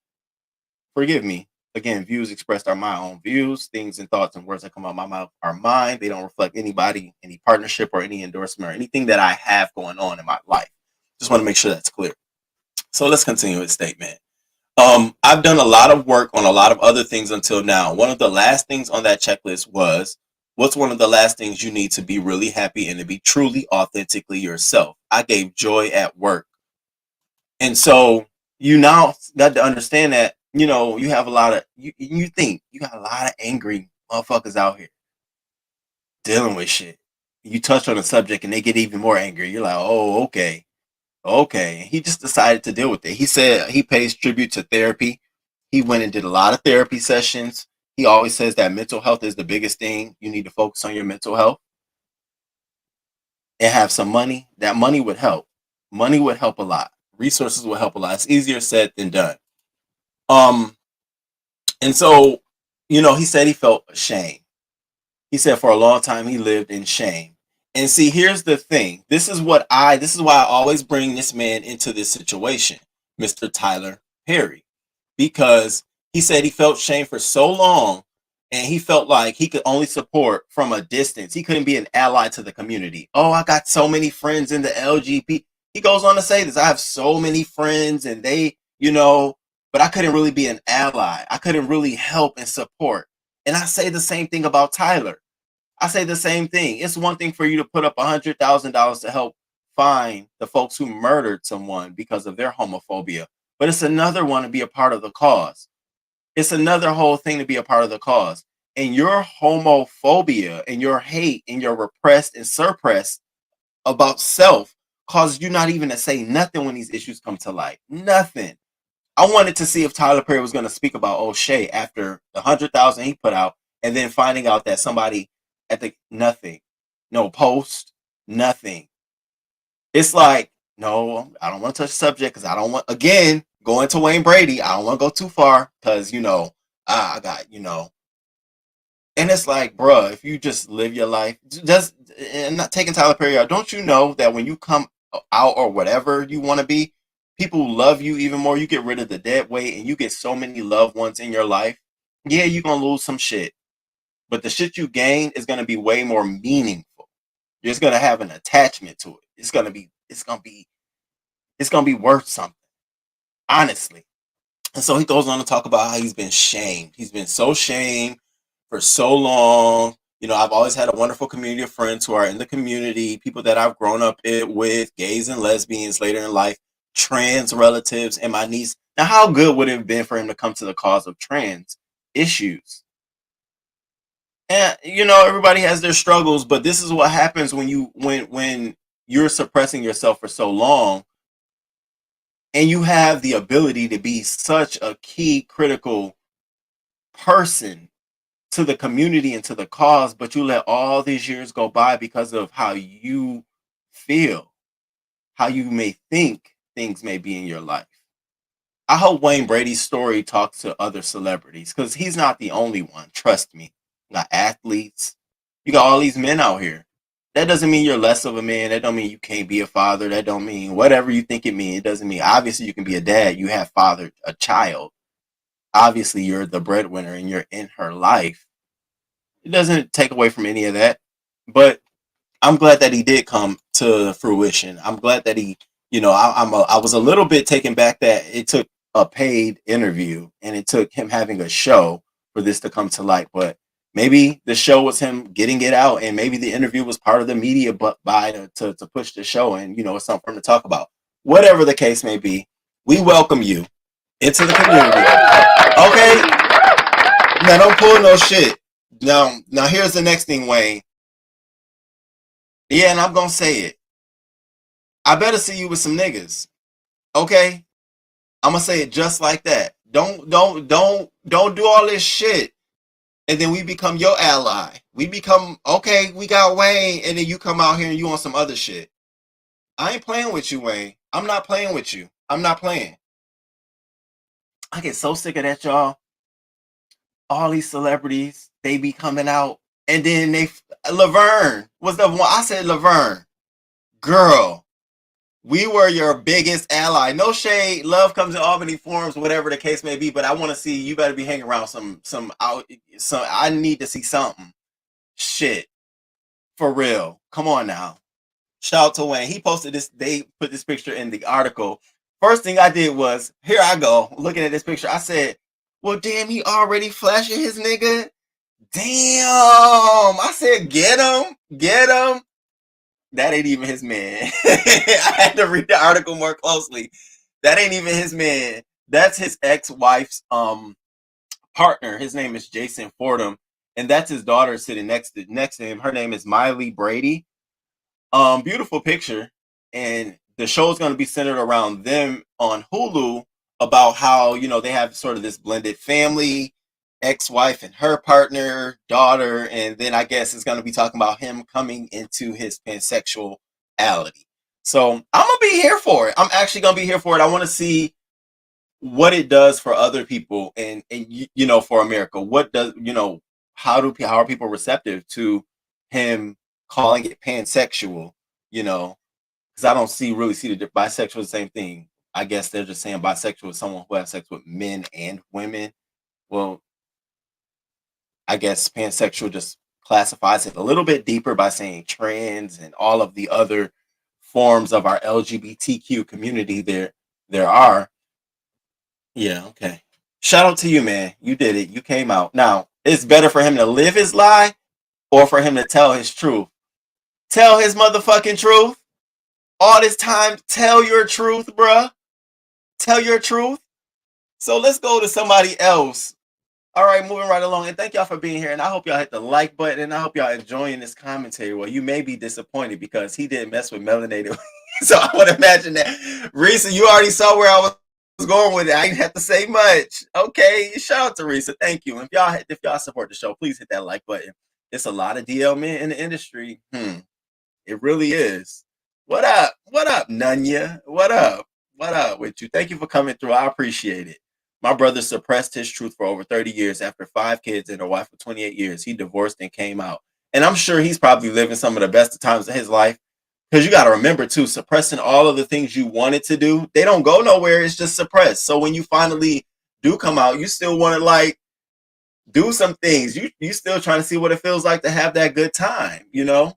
Forgive me. Again, views expressed are my own views. Things and thoughts and words that come out of my mouth are mine. They don't reflect anybody, any partnership, or any endorsement, or anything that I have going on in my life. Just want to make sure that's clear. So let's continue his statement. I've done a lot of work on a lot of other things until now. One of the last things on that checklist was, what's one of the last things you need to be really happy and to be truly, authentically yourself? I gave joy at work. And so you now got to understand that, you have a lot of, you think you got a lot of angry motherfuckers out here dealing with shit. You touch on a subject and they get even more angry. You're like, oh, okay. Okay. He just decided to deal with it. He said he pays tribute to therapy. He went and did a lot of therapy sessions. He always says that mental health is the biggest thing. You need to focus on your mental health and have some money. That money would help. Money would help a lot. Resources would help a lot. It's easier said than done. And so, he said he felt ashamed. He said for a long time he lived in shame. And see, here's the thing. This is why I always bring this man into this situation, Mr. Tyler Perry, because he said he felt shame for so long and he felt like he could only support from a distance. He couldn't be an ally to the community. Oh, I got so many friends in the LGBT. He goes on to say this. I have so many friends and they, but I couldn't really be an ally. I couldn't really help and support. And I say the same thing about Tyler. I say the same thing. It's one thing for you to put up $100,000 to help find the folks who murdered someone because of their homophobia. But it's another one to be a part of the cause. It's another whole thing to be a part of the cause. And your homophobia and your hate and your repressed and suppressed about self causes you not even to say nothing when these issues come to light. Nothing. I wanted to see if Tyler Perry was going to speak about O'Shea after the 100,000 he put out, and then finding out that somebody at the nothing, no post, nothing. It's like, no, I don't want to touch the subject because I don't want, again, going to Wayne Brady. I don't want to go too far because, I got, and it's like, bruh, if you just live your life, just, and not taking Tyler Perry out, don't you know that when you come out or whatever you want to be, people love you even more. You get rid of the dead weight and you get so many loved ones in your life. Yeah, you're going to lose some shit, but the shit you gain is going to be way more meaningful. You're just going to have an attachment to it. It's going to be worth something, honestly. And so he goes on to talk about how he's been shamed. He's been so shamed for so long. I've always had a wonderful community of friends who are in the community, people that I've grown up with, gays and lesbians later in life, trans relatives, and my niece. Now, how good would it have been for him to come to the cause of trans issues? And everybody has their struggles, but this is what happens when you're suppressing yourself for so long, and you have the ability to be such a key critical person to the community and to the cause, but you let all these years go by because of how you feel, how you may think things may be in your life. I hope Wayne Brady's story talks to other celebrities because he's not the only one. Trust me. You got athletes. You got all these men out here. That doesn't mean you're less of a man. That don't mean you can't be a father. That don't mean whatever you think it means. It doesn't mean obviously you can be a dad. You have fathered a child. Obviously you're the breadwinner and you're in her life. It doesn't take away from any of that. But I'm glad that he did come to fruition. I'm glad that he, I was a little bit taken back that it took a paid interview and it took him having a show for this to come to light. But maybe the show was him getting it out, and maybe the interview was part of the media buy to push the show, and it's something for him to talk about. Whatever the case may be, we welcome you into the community. Okay, now don't pull no shit. Now here's the next thing, Wayne. Yeah, and I'm gonna say it. I better see you with some niggas. Okay? I'm gonna say it just like that. Don't do all this shit. And then we become your ally. We become, okay, we got Wayne, and then you come out here and you on some other shit. I ain't playing with you, Wayne. I'm not playing with you. I'm not playing. I get so sick of that, y'all. All these celebrities, they be coming out, and then Laverne was the one. I said, Laverne, girl, we were your biggest ally. No shade. Love comes in all many forms, whatever the case may be. But I want to see, you better be hanging around some I need to see something. Shit. For real. Come on now. Shout out to Wayne. He posted this. They put this picture in the article. First thing I did was, here I go, looking at this picture. I said, well, damn, he already flashing his nigga. Damn. I said, get him. Get him. That ain't even his man. I had to read the article more closely. That ain't even his man. That's his ex-wife's partner. His name is Jason Fordham, and that's his daughter sitting next to him. Her name is Miley Brady. Beautiful picture, and the show is going to be centered around them on Hulu about how they have sort of this blended family, ex-wife and her partner, daughter, and then I guess it's going to be talking about him coming into his pansexuality. So I'm gonna be here for it. I'm actually gonna be here for it. I want to see what it does for other people, and for America. What does how are people receptive to him calling it pansexual? Because I don't really see the bisexual the same thing. I guess they're just saying bisexual is someone who has sex with men and women. Well, I guess pansexual just classifies it a little bit deeper by saying trans and all of the other forms of our LGBTQ community there are. Yeah, okay. Shout out to you, man. You did it. You came out. Now, it's better for him to live his lie or for him to tell his truth. Tell his motherfucking truth. All this time, tell your truth, bruh. Tell your truth. So let's go to somebody else. All right, moving right along. And thank y'all for being here. And I hope y'all hit the like button. And I hope y'all enjoying this commentary. Well, you may be disappointed because he didn't mess with melanated. So I would imagine that. Risa, you already saw where I was going with it. I didn't have to say much. Okay, shout out to Risa. Thank you. If y'all support the show, please hit that like button. It's a lot of DL men in the industry. It really is. What up? What up, Nunya? What up? What up with you? Thank you for coming through. I appreciate it. My brother suppressed his truth for over 30 years. After 5 kids and a wife for 28 years, he divorced and came out. And I'm sure he's probably living some of the best times of his life. Because you got to remember, too, suppressing all of the things you wanted to do, they don't go nowhere. It's just suppressed. So when you finally do come out, you still want to, like, do some things. You still trying to see what it feels like to have that good time, you know?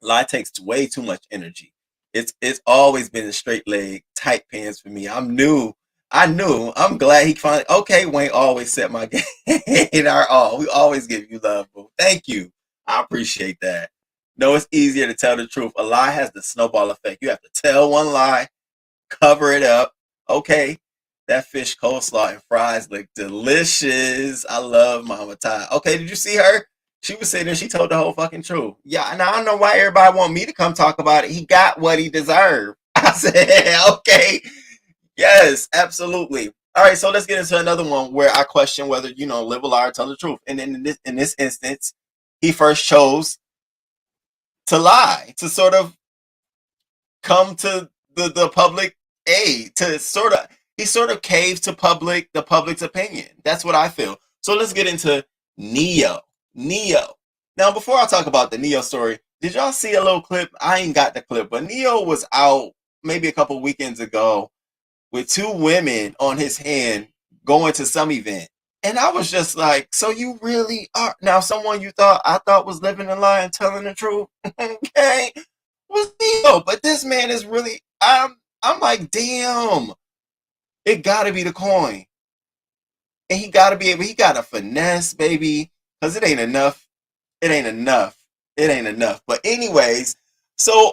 Lie takes way too much energy. It's always been a straight leg, tight pants for me. I'm new. I knew. I'm glad he finally. Okay, Wayne always set my game in our all. We always give you love, boo. Thank you. I appreciate that. No, it's easier to tell the truth. A lie has the snowball effect. You have to tell one lie, cover it up. Okay, that fish coleslaw and fries look delicious. I love Mama Ty. Okay, did you see her? She was sitting there. She told the whole fucking truth. Yeah, and I don't know why everybody want me to come talk about it. He got what he deserved. I said, okay, yes, absolutely. All right, so let's get into another one where I question whether live a lie or tell the truth. And then in this instance, he first chose to lie, to sort of come to the public aid, to he sort of caves to the public's opinion. That's what I feel. So let's get into NeYo. NeYo. Now, before I talk about the NeYo story, did y'all see a little clip? I ain't got the clip, but NeYo was out maybe a couple weekends ago with 2 women on his hand going to some event. And I was just like, so you really are now someone I thought was living a lie and telling the truth? Okay, was NeYo, but this man is really. I'm like, damn, it gotta be the coin, and he gotta be able. He gotta finesse, baby, because it ain't enough. It ain't enough. It ain't enough. But anyways, so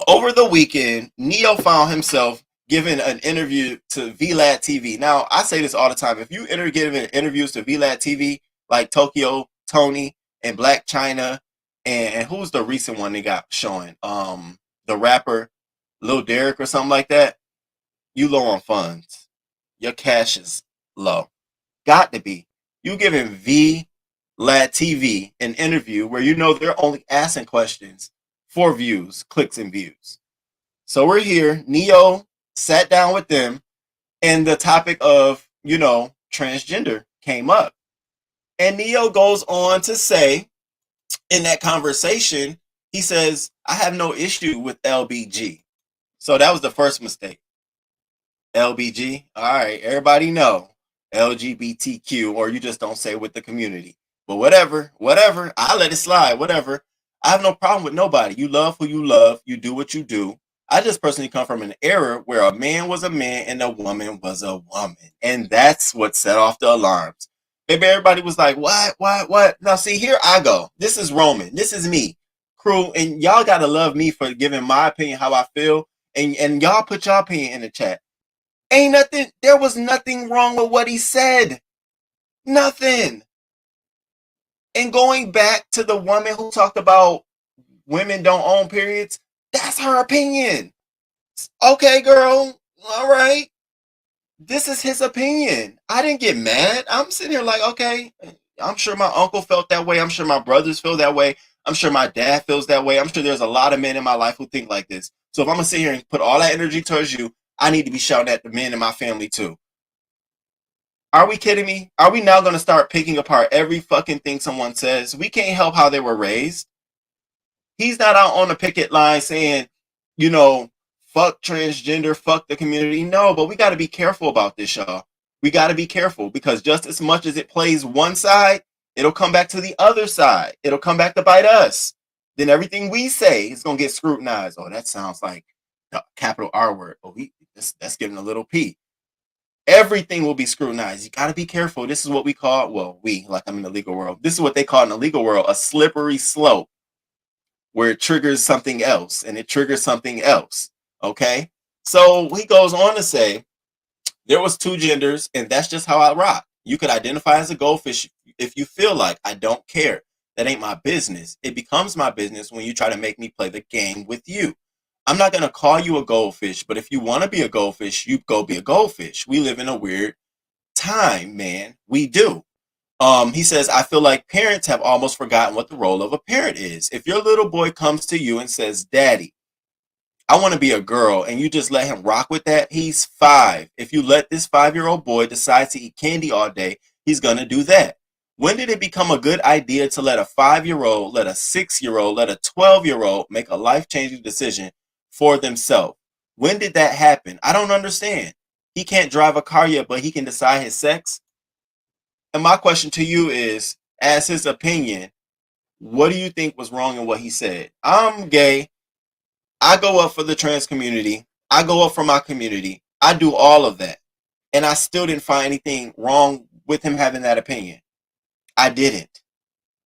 over the weekend, NeYo found himself giving an interview to VLAD TV. Now, I say this all the time. If you giving interviews to VLAD TV, like Tokyo Tony and Black China, and who's the recent one they got showing? The rapper Lil Derek or something like that, you low on funds. Your cash is low. Got to be. You giving VLAD TV an interview where they're only asking questions for views, clicks, and views. So we're here. NeYo sat down with them, and the topic of, transgender came up. And NeYo goes on to say in that conversation, he says, I have no issue with LBG. So that was the first mistake. LBG, all right, everybody know LGBTQ, or you just don't say with the community. But whatever, I let it slide, whatever. I have no problem with nobody. You love who you love. You do what you do. I just personally come from an era where a man was a man and a woman was a woman. And that's what set off the alarms. Maybe everybody was like, what? Now, see, here I go. This is Roman. This is me, crew. And y'all got to love me for giving my opinion, how I feel. And y'all put your opinion in the chat. There was nothing wrong with what he said. Nothing. And going back to the woman who talked about women don't own periods, that's her opinion. Okay, girl. All right. This is his opinion. I didn't get mad. I'm sitting here like, okay, I'm sure my uncle felt that way. I'm sure my brothers feel that way. I'm sure my dad feels that way. I'm sure there's a lot of men in my life who think like this. So if I'm going to sit here and put all that energy towards you, I need to be shouting at the men in my family too. Are we kidding me? Are we now going to start picking apart every fucking thing someone says? We can't help how they were raised. He's not out on the picket line saying, fuck transgender, fuck the community. No, but we got to be careful about this, y'all. We got to be careful, because just as much as it plays one side, it'll come back to the other side. It'll come back to bite us. Then everything we say is going to get scrutinized. Oh, that sounds like the capital R word. Oh, that's getting a little P. Everything will be scrutinized. You got to be careful. This is what we call, like I'm in the legal world. This is what they call in the legal world a slippery slope, where it triggers something else and it triggers something else. Okay. So he goes on to say, there was 2 genders, and that's just how I rock. You could identify as a goldfish if you feel like. I don't care. That ain't my business. It becomes my business when you try to make me play the game with you. I'm not gonna call you a goldfish, but if you want to be a goldfish, you go be a goldfish. We live in a weird time, man. We do. He says, I feel like parents have almost forgotten what the role of a parent is. If your little boy comes to you and says, Daddy, I want to be a girl, and you just let him rock with that, he's 5. If you let this 5-year-old boy decide to eat candy all day, he's going to do that. When did it become a good idea to let a 5-year-old, let a 6-year-old, let a 12-year-old make a life-changing decision for themselves? When did that happen? I don't understand. He can't drive a car yet, but he can decide his sex. And my question to you is, as his opinion, what do you think was wrong in what he said? I'm gay. I go up for the trans community. I go up for my community. I do all of that. And I still didn't find anything wrong with him having that opinion. I didn't.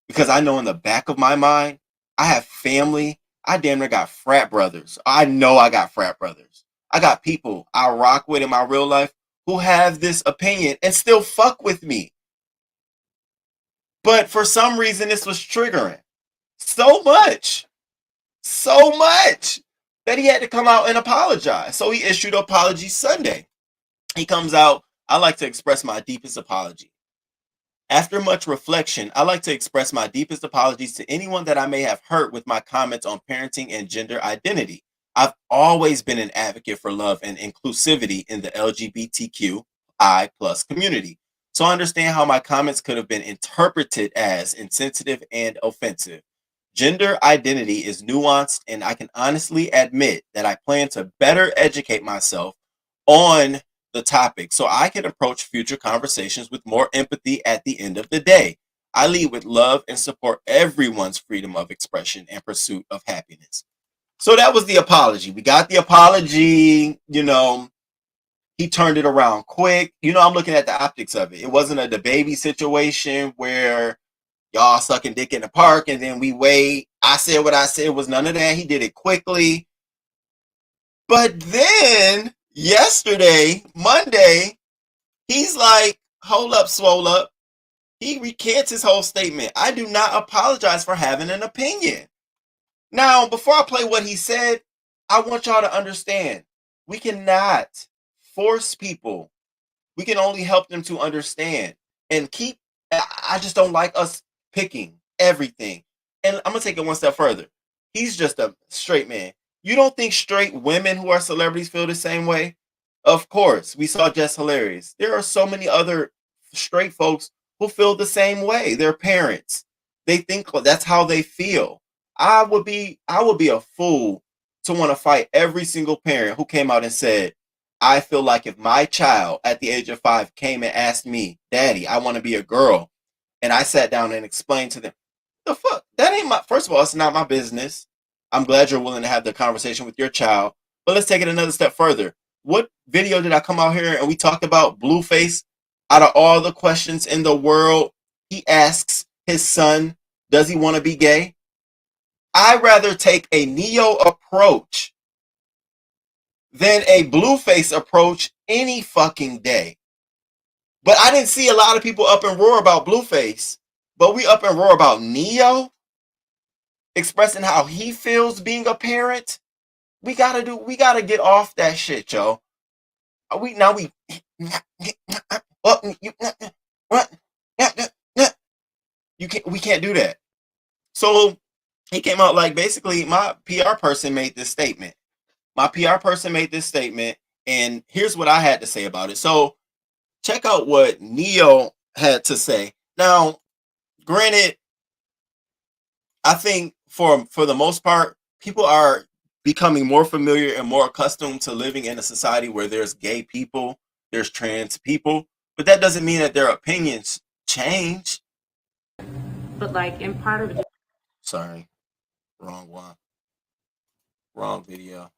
Because I know in the back of my mind, I have family. I damn near got frat brothers. I know I got frat brothers. I got people I rock with in my real life who have this opinion and still fuck with me. But for some reason, this was triggering so much that he had to come out and apologize. So he issued an apology Sunday. He comes out, I like to express my deepest apology. After much reflection, I like to express my deepest apologies to anyone that I may have hurt with my comments on parenting and gender identity. I've always been an advocate for love and inclusivity in the LGBTQI plus community. So I understand how my comments could have been interpreted as insensitive and offensive. Gender identity is nuanced, and I can honestly admit that I plan to better educate myself on the topic so I can approach future conversations with more empathy at the end of the day. I lead with love and support everyone's freedom of expression and pursuit of happiness. So that was the apology. We got the apology, he turned it around quick. I'm looking at the optics of it. It wasn't a DaBaby situation where y'all sucking dick in the park and then we wait. I said what I said. It was none of that. He did it quickly. But then yesterday, Monday, he's like, hold up, swole up. He recants his whole statement. I do not apologize for having an opinion. Now, before I play what he said, I want y'all to understand, we cannot force people. We can only help them to understand and I just don't like us picking everything. And I'm going to take it one step further. He's just a straight man. You don't think straight women who are celebrities feel the same way? Of course. We saw Jess Hilarious. There are so many other straight folks who feel the same way. Their parents. They think that's how they feel. I would be a fool to want to fight every single parent who came out and said, I feel like if my child at the age of 5 came and asked me, Daddy, I want to be a girl, and I sat down and explained to them, the fuck? That ain't first of all, it's not my business. I'm glad you're willing to have the conversation with your child. But let's take it another step further. What video did I come out here and we talked about Blueface? Out of all the questions in the world, he asks his son, does he want to be gay? I'd rather take a NeYo approach than a Blueface approach any fucking day. But I didn't see a lot of people up and roar about Blueface. But we up and roar about NeYo expressing how he feels being a parent. We gotta get off that shit, yo. We can't do that. So he came out like basically my PR person made this statement. And here's what I had to say about it. So check out what NeYo had to say. Now, granted, I think for the most part, people are becoming more familiar and more accustomed to living in a society where there's gay people, there's trans people, but that doesn't mean that their opinions change. But like in part of it. Sorry, wrong one. Wrong video.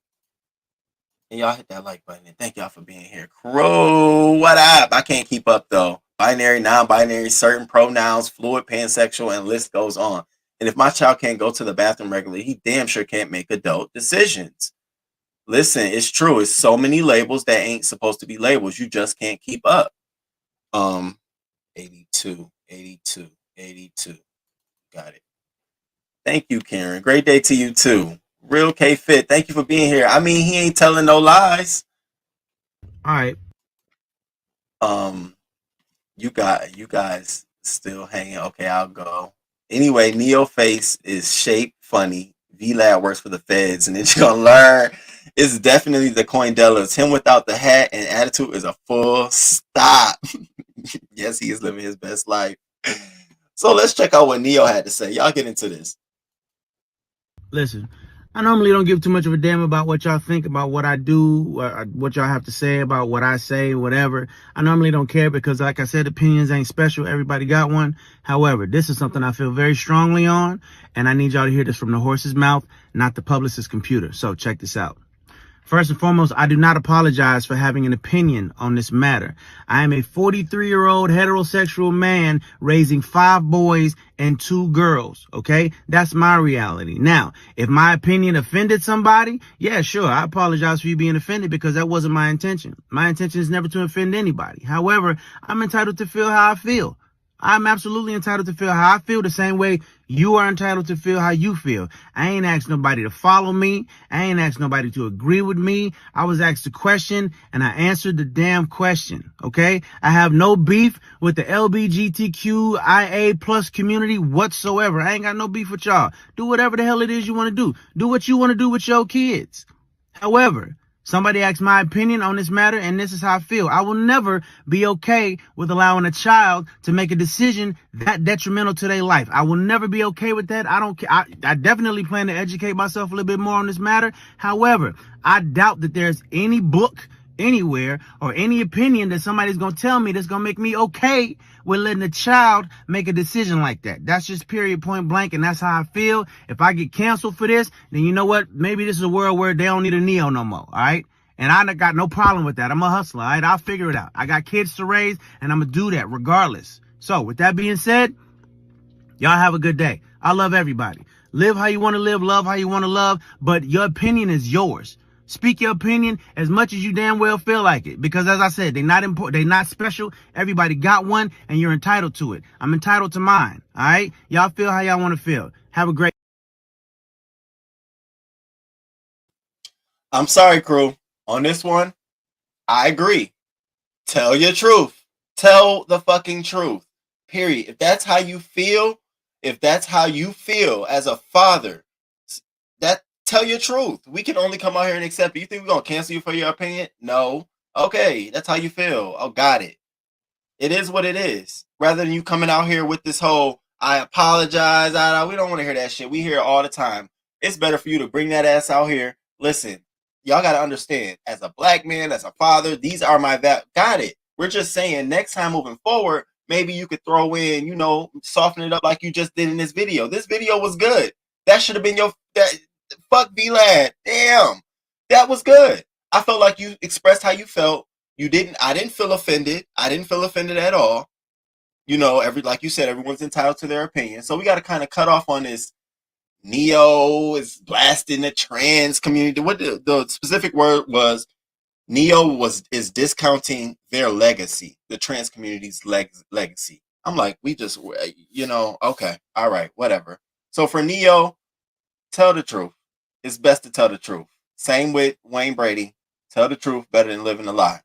And y'all hit that like button and thank y'all for being here. Crow, what up? I can't keep up though. Binary, non-binary, certain pronouns, fluid, pansexual, and list goes on. And if my child can't go to the bathroom regularly, he damn sure can't make adult decisions. Listen, it's true. It's so many labels that ain't supposed to be labels. You just can't keep up. 82. Got it. Thank you, Karen. Great day to you too. Real K Fit, thank you for being here. I mean, he ain't telling no lies. All right. You guys still hanging. Okay, I'll go. Anyway, NeYo face is shaped funny. VLAD works for the feds, and then you're gonna learn it's definitely the coin Delos. Him without the hat and attitude is a full stop. Yes, he is living his best life. So let's check out what NeYo had to say. Y'all get into this. Listen, I normally don't give too much of a damn about what y'all think about what I do, what y'all have to say about what I say, whatever. I normally don't care because, like I said, opinions ain't special. Everybody got one. However, this is something I feel very strongly on, and I need y'all to hear this from the horse's mouth, not the publicist's computer. So check this out. First and foremost, I do not apologize for having an opinion on this matter. I am a 43-year-old heterosexual man raising 5 boys and 2 girls, okay? That's my reality. Now, if my opinion offended somebody, yeah, sure, I apologize for you being offended because that wasn't my intention. My intention is never to offend anybody. However, I'm entitled to feel how I feel. I'm absolutely entitled to feel how I feel the same way you are entitled to feel how you feel. I ain't asked nobody to follow me. I ain't asked nobody to agree with me. I was asked a question and I answered the damn question. Okay? I have no beef with the LGBTQIA plus community whatsoever. I ain't got no beef with y'all. Do whatever the hell it is you want to do. Do what you want to do with your kids. However, somebody asked my opinion on this matter, and this is how I feel. I will never be okay with allowing a child to make a decision that detrimental to their life. I will never be okay with that. I don't care. I definitely plan to educate myself a little bit more on this matter. However, I doubt that there's any book anywhere or any opinion that somebody's going to tell me that's going to make me okay with letting a child make a decision like that. That's just period, point blank, and that's how I feel. If I get canceled for this, then you know what? Maybe this is a world where they don't need a NeYo no more, all right? And I got no problem with that. I'm a hustler, all right? I'll figure it out. I got kids to raise, and I'm going to do that regardless. So with that being said, y'all have a good day. I love everybody. Live how you want to live, love how you want to love, but your opinion is yours. Speak your opinion as much as you damn well feel like it. Because as I said, they're not important. They're not special. Everybody got one, and you're entitled to it. I'm entitled to mine. All right? Y'all feel how y'all want to feel. Have a great. I'm sorry, crew. On this one, I agree. Tell your truth. Tell the fucking truth. Period. If that's how you feel, as a father, that tell your truth. We can only come out here and accept it. You think we're gonna cancel you for your opinion? No. Okay, that's how you feel. Oh, got it. It is what it is. Rather than you coming out here with this whole I apologize, we don't want to hear that shit. We hear it all the time. It's better for you to bring that ass out here. Listen, y'all got to understand, as a black man, as a father, these are my got it. We're just saying next time moving forward, maybe you could throw in, soften it up like you just did in this video. This video was good. That should have been fuck V-Lad. Damn. That was good. I felt like you expressed how you felt. I didn't feel offended. I didn't feel offended at all. Like you said, everyone's entitled to their opinion. So we got to kind of cut off on this. NeYo is blasting the trans community. What the specific word was, NeYo is discounting their legacy, the trans community's legacy. I'm like, we just, okay, all right, whatever. So for NeYo, tell the truth. It's best to tell the truth. Same with Wayne Brady. Tell the truth better than living a lie.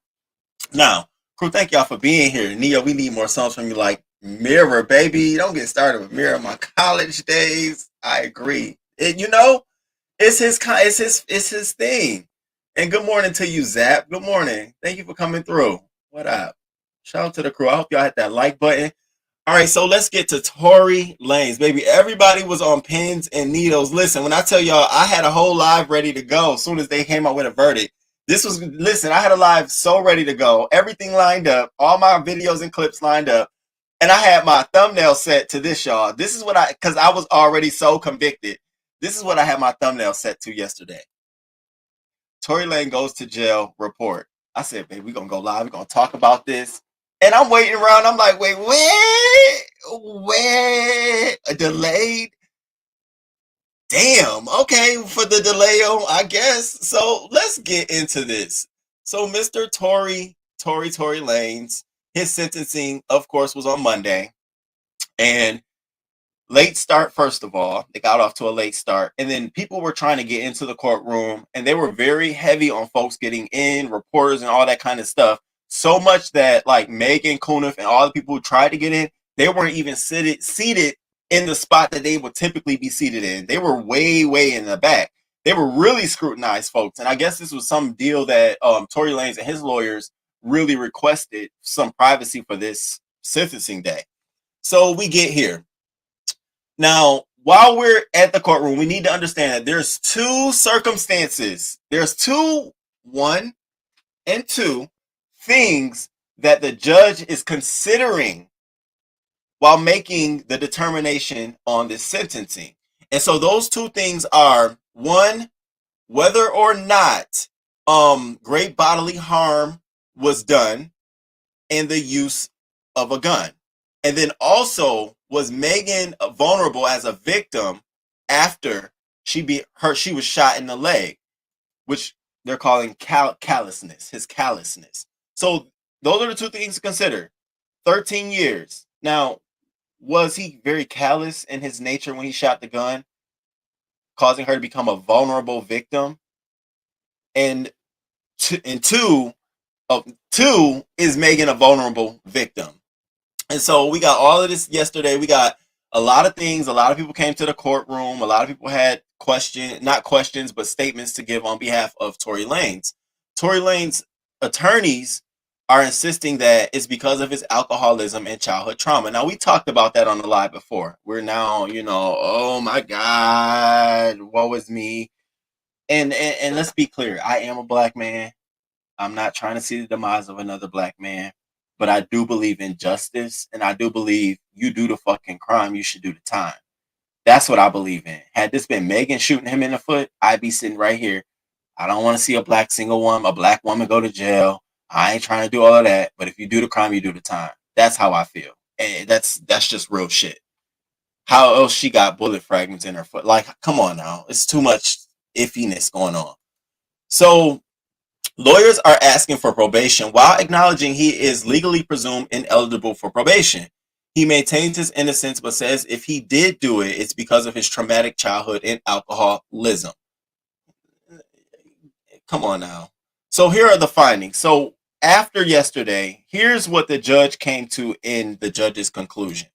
Now, crew, thank y'all for being here. NeYo, we need more songs from you like Mirror, baby. Don't get started with Mirror. My college days. I agree. It's his thing. And good morning to you, Zap. Good morning. Thank you for coming through. What up? Shout out to the crew. I hope y'all hit that like button. All right, so let's get to Tory Lanez, baby. Everybody was on pins and needles. Listen, when I tell y'all, I had a whole live ready to go as soon as they came out with a verdict. I had a live so ready to go. Everything lined up. All my videos and clips lined up. And I had my thumbnail set to this, y'all. This is what because I was already so convicted. This is what I had my thumbnail set to yesterday. Tory Lanez goes to jail report. I said, baby, we're going to go live. We're going to talk about this. And I'm waiting around. I'm like, wait, a delayed? Damn. Okay, for the delay, I guess. So let's get into this. So Mr. Tory Lanez, his sentencing, of course, was on Monday. And late start, first of all. They got off to a late start. And then people were trying to get into the courtroom, and they were very heavy on folks getting in, reporters and all that kind of stuff. So much that like Megan Cuniff and all the people who tried to get in, they weren't even seated in the spot that they would typically be seated in. They were way, way in the back. They were really scrutinized folks. And I guess this was some deal that Tory Lanez and his lawyers really requested some privacy for this sentencing day. So we get here. Now, while we're at the courtroom, we need to understand that there's two circumstances. There's one and two things that the judge is considering while making the determination on this sentencing. And so those two things are, one, whether or not great bodily harm was done and the use of a gun. And then also, was Megan vulnerable as a victim after she was shot in the leg, which they're calling callousness, his callousness. So those are the two things to consider. 13 years. Now, was he very callous in his nature when he shot the gun, causing her to become a vulnerable victim? And two, is Megan a vulnerable victim? And so we got all of this yesterday. We got a lot of things. A lot of people came to the courtroom. A lot of people had not questions, but statements to give on behalf of Tory Lanez. Tory Lanez attorneys are insisting that it's because of his alcoholism and childhood trauma. Now, we talked about that on the live before. We're now, oh my God, woe is me. And let's be clear. I am a black man. I'm not trying to see the demise of another black man. But I do believe in justice, and I do believe you do the fucking crime, you should do the time. That's what I believe in. Had this been Megan shooting him in the foot, I'd be sitting right here. I don't want to see a black woman go to jail. I ain't trying to do all of that. But if you do the crime, you do the time. That's how I feel. And that's just real shit. How else she got bullet fragments in her foot? Like, come on now. It's too much iffiness going on. So lawyers are asking for probation while acknowledging he is legally presumed ineligible for probation. He maintains his innocence, but says if he did do it, it's because of his traumatic childhood and alcoholism. Come on now. So here are the findings. So after yesterday, here's what the judge came to in the judge's conclusion.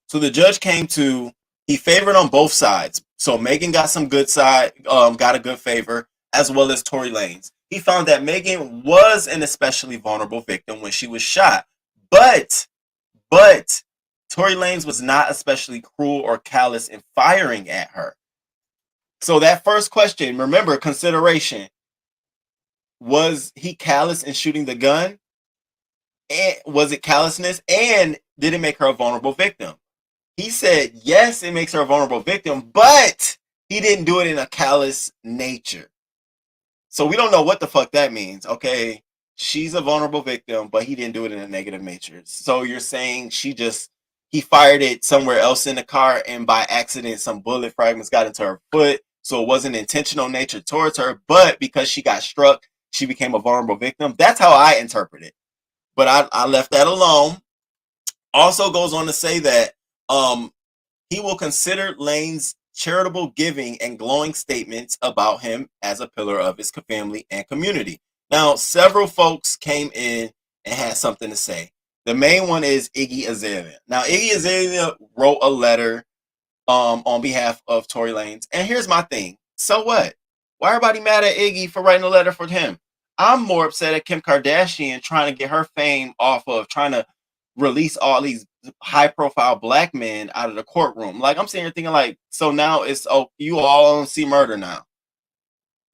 So the judge he favored on both sides. So Megan got some good side, got a good favor, as well as Tory Lanez. He found that Megan was an especially vulnerable victim when she was shot. But Tory Lanez was not especially cruel or callous in firing at her. So that first question, remember, consideration. Was he callous in shooting the gun? And was it callousness? And did it make her a vulnerable victim? He said, yes, it makes her a vulnerable victim, but he didn't do it in a callous nature. So we don't know what the fuck that means. Okay, she's a vulnerable victim, but he didn't do it in a negative nature. So you're saying he fired it somewhere else in the car, and by accident, some bullet fragments got into her foot. So it wasn't intentional nature towards her, but because she got struck, she became a vulnerable victim. That's how I interpret it. But I left that alone. Also goes on to say that he will consider Lanez's charitable giving and glowing statements about him as a pillar of his family and community. Now, several folks came in and had something to say. The main one is Iggy Azalea. Now, Iggy Azalea wrote a letter on behalf of Tory Lanez. And here's my thing. So what? Why everybody mad at Iggy for writing a letter for him? I'm more upset at Kim Kardashian trying to get her fame off of trying to release all these high-profile black men out of the courtroom. Like, I'm sitting here thinking, like, so now you all see murder now.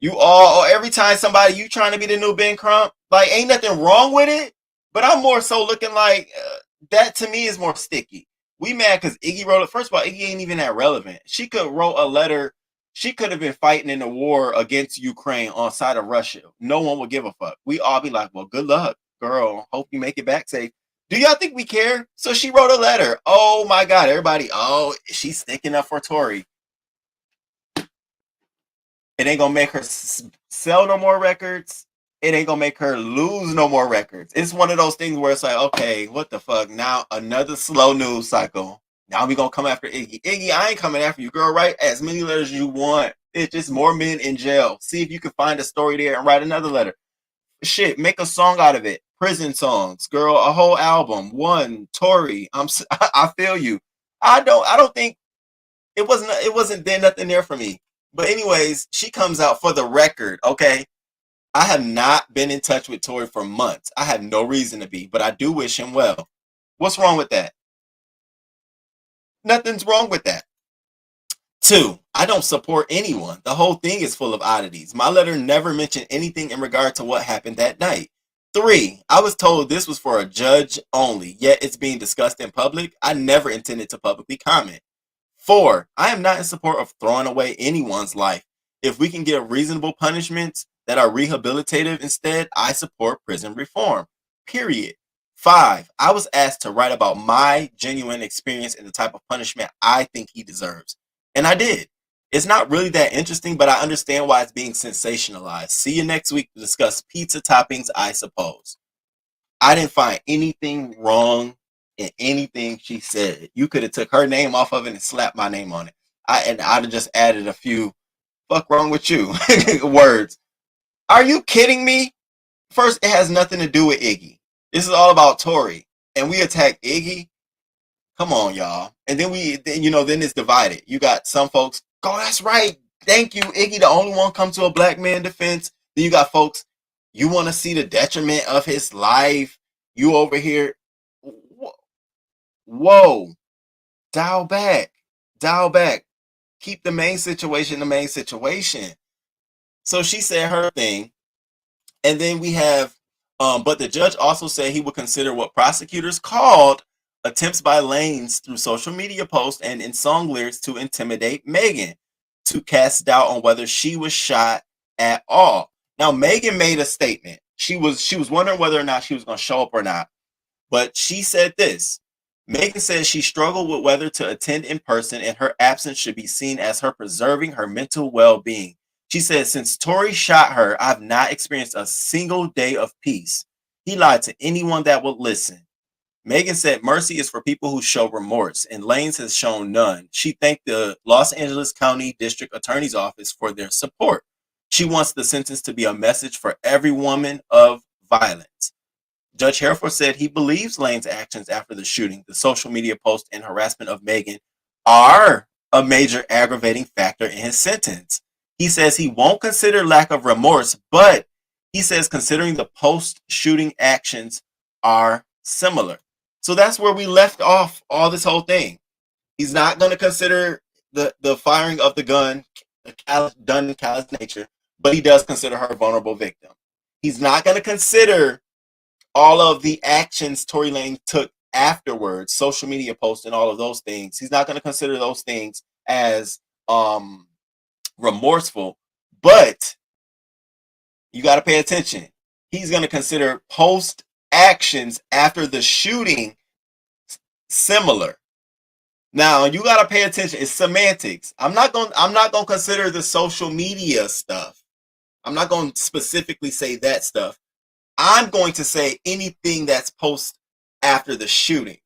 You all, every time you trying to be the new Ben Crump, like, ain't nothing wrong with it. But I'm more so looking like that to me is more sticky. We mad because Iggy wrote it. First of all, Iggy ain't even that relevant. She could wrote a letter. She could have been fighting in the war against Ukraine on side of Russia. No one would give a fuck. We all be like, well, good luck, girl. Hope you make it back safe. Do y'all think we care? So she wrote a letter. Oh my God, everybody. Oh, she's sticking up for Tory. It ain't gonna make her sell no more records. It ain't gonna make her lose no more records. It's one of those things where it's like, okay, what the fuck? Now another slow news cycle. Now we gonna come after Iggy. Iggy, I ain't coming after you, girl. Write as many letters as you want. It's just more men in jail. See if you can find a story there and write another letter. Shit, make a song out of it. Prison songs, girl. A whole album. One, Tory. I feel you. I don't think it wasn't there nothing there for me. But anyways, she comes out for the record. Okay, I have not been in touch with Tory for months. I have no reason to be, but I do wish him well. What's wrong with that? Nothing's wrong with that. 2, I don't support anyone. The whole thing is full of oddities. My letter never mentioned anything in regard to what happened that night. 3, I was told this was for a judge only, yet it's being discussed in public. I never intended to publicly comment. 4, I am not in support of throwing away anyone's life. If we can get reasonable punishments that are rehabilitative instead, I support prison reform. Period. 5, I was asked to write about my genuine experience and the type of punishment I think he deserves. And I did. It's not really that interesting, but I understand why it's being sensationalized. See you next week to discuss pizza toppings, I suppose. I didn't find anything wrong in anything she said. You could have took her name off of it and slapped my name on it. I'd have just added a few "fuck wrong with you" words. Are you kidding me? First, it has nothing to do with Iggy. This is all about Tory, and we attack Iggy. Come on, y'all. And then then it's divided. You got some folks, oh, that's right. Thank you, Iggy, the only one come to a black man defense. Then you got folks, you want to see the detriment of his life. You over here. Whoa. Dial back. Dial back. Keep the main situation the main situation. So she said her thing. And then we have, but the judge also said he would consider what prosecutors called attempts by Lanez through social media posts and in song lyrics to intimidate Megan, to cast doubt on whether she was shot at all. Now, Megan made a statement. She was wondering whether or not she was going to show up or not. But she said this. Megan says she struggled with whether to attend in person, and her absence should be seen as her preserving her mental well-being. She said, since Tory shot her, I've not experienced a single day of peace. He lied to anyone that would listen. Megan said mercy is for people who show remorse, and Lanez has shown none. She thanked the Los Angeles County District Attorney's Office for their support. She wants the sentence to be a message for every woman of violence. Judge Hereford said he believes Lanez's actions after the shooting, the social media post, and harassment of Megan are a major aggravating factor in his sentence. He says he won't consider lack of remorse, but he says considering the post-shooting actions are similar. So that's where we left off all this whole thing. He's not going to consider the firing of the gun done in callous nature, but he does consider her a vulnerable victim. He's not going to consider all of the actions Tory Lanez took afterwards, social media posts and all of those things. He's not going to consider those things as remorseful, but you got to pay attention. He's going to consider post actions after the shooting similar. Now you got to pay attention. It's semantics. I'm not going to consider the social media stuff. I'm not going to specifically say that stuff. I'm going to say anything that's post after the shooting.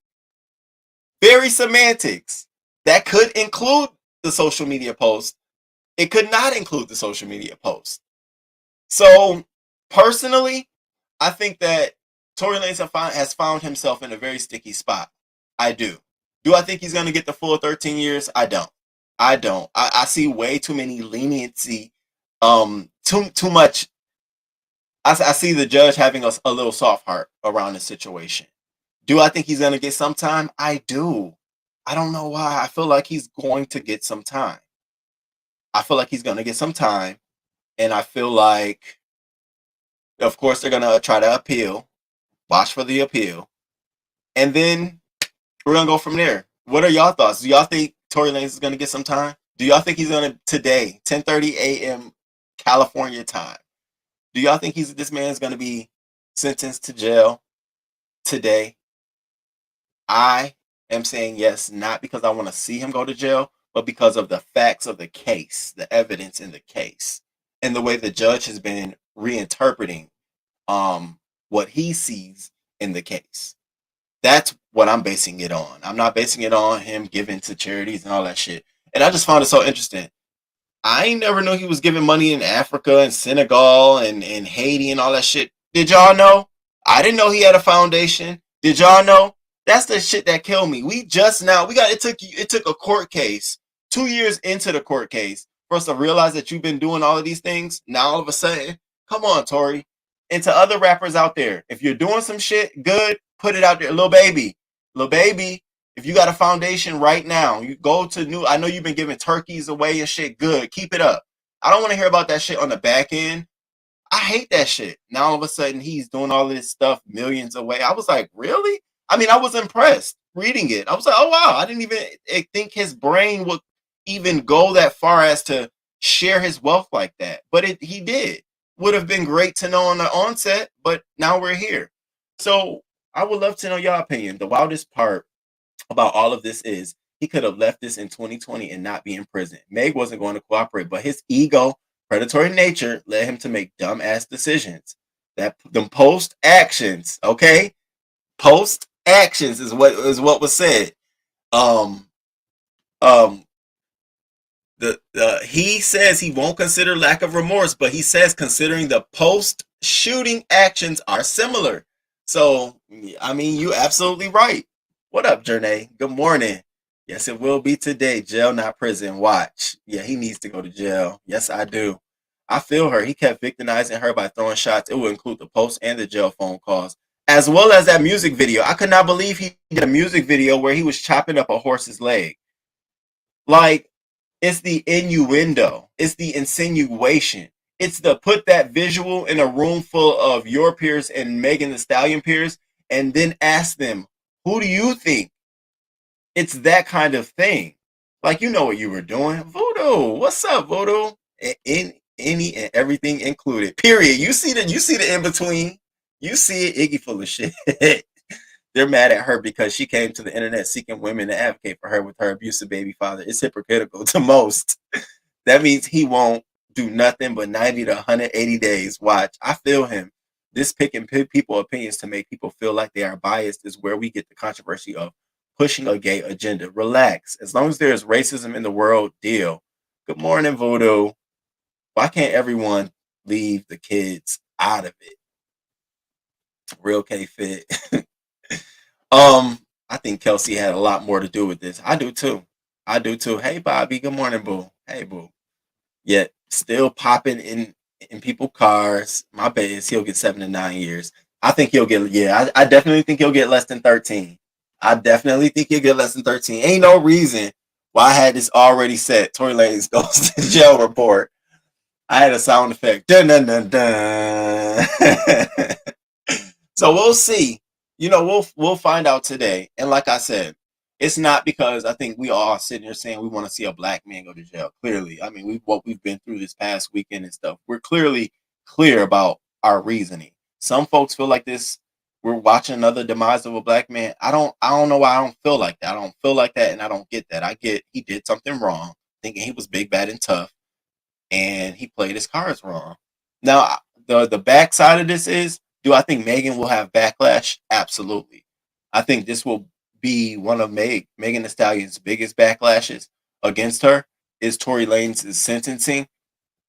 Very semantics. That could include the social media post. It could not include the social media post. So personally, I think that Tory Lanez has found himself in a very sticky spot. I do. Do I think he's going to get the full 13 years? I don't. I see way too many leniency, too much. I see the judge having a little soft heart around the situation. Do I think he's going to get some time? I do. I don't know why. I feel like he's going to get some time. And I feel like, of course, they're going to try to appeal. Watch for the appeal. And then we're going to go from there. What are y'all thoughts? Do y'all think Tory Lanez is going to get some time? Do y'all think he's going to, today, 10:30 a.m. California time, do y'all think this man is going to be sentenced to jail today? I am saying yes, not because I want to see him go to jail, but because of the facts of the case, the evidence in the case, and the way the judge has been reinterpreting what he sees in the case. That's what I'm basing it on. I'm not basing it on him giving to charities and all that shit. And I just found it so interesting. I ain't never knew he was giving money in Africa and Senegal and Haiti and all that shit. Did y'all know? I didn't know he had a foundation. Did y'all know? That's the shit that killed me. We just now it took a court case 2 years into the court case for us to realize that you've been doing all of these things. Now all of a sudden, come on, Tory. And to other rappers out there, if you're doing some shit good, put it out there. Little baby, if you got a foundation right now, you go to new. I know you've been giving turkeys away and shit. Good, keep it up. I don't want to hear about that shit on the back end. I hate that shit. Now all of a sudden he's doing all this stuff millions away. I was like, really? I mean, I was impressed reading it. I was like, oh wow, I didn't even think his brain would even go that far as to share his wealth like that. But he did. Would have been great to know on the onset, but now we're here. So I would love to know your opinion. The wildest part about all of this is he could have left this in 2020 and not be in prison. Meg wasn't going to cooperate, but his ego, predatory nature, led him to make dumbass decisions. That them post actions, okay? Post actions is what was said. Um, um, he says he won't consider lack of remorse, but he says considering the post shooting actions are similar. So I mean, you absolutely right. What up, Jernay? Good morning. Yes, it will be today. Jail, not prison. Watch. Yeah, he needs to go to jail. Yes, I do. I feel her. He kept victimizing her by throwing shots. It will include the post and the jail phone calls, as well as that music video. I could not believe he did a music video where he was chopping up a horse's leg. Like, it's the innuendo. It's the insinuation. It's the put that visual in a room full of your peers and Megan Thee Stallion peers and then ask them, who do you think? It's that kind of thing. Like, you know what you were doing. Voodoo. What's up, Voodoo? In any and everything included. Period. You see the in between. You see it, Iggy full of shit. They're mad at her because she came to the internet seeking women to advocate for her with her abusive baby father. It's hypocritical to most. That means he won't do nothing but 90 to 180 days. Watch. I feel him. This picking people opinions to make people feel like they are biased is where we get the controversy of pushing a gay agenda. Relax. As long as there is racism in the world, deal. Good morning, Voodoo. Why can't everyone leave the kids out of it? Real K fit. I think Kelsey had a lot more to do with this. I do too. Hey Bobby, good morning, boo. Hey boo. Yet still popping in people's cars. My bet is he'll get 7 to 9 years. I think he'll get I definitely think he'll get less than 13. I definitely think he'll get less than 13. Ain't no reason why I had this already set. Tory Lanez goes to jail report. I had a sound effect. Dun dun dun dun. So we'll see. We'll find out today. And like I said, it's not because I think we all sitting here saying we want to see a black man go to jail. Clearly, I mean, what we've been through this past weekend and stuff. We're clearly clear about our reasoning. Some folks feel like this. We're watching another demise of a black man. I don't know why I don't feel like that. I don't feel like that, and I don't get that. I get he did something wrong, thinking he was big, bad, and tough, and he played his cards wrong. Now, the backside of this is, do I think Megan will have backlash? Absolutely. I think this will be one of Megan Thee Stallion's biggest backlashes against her is Tory Lanez' sentencing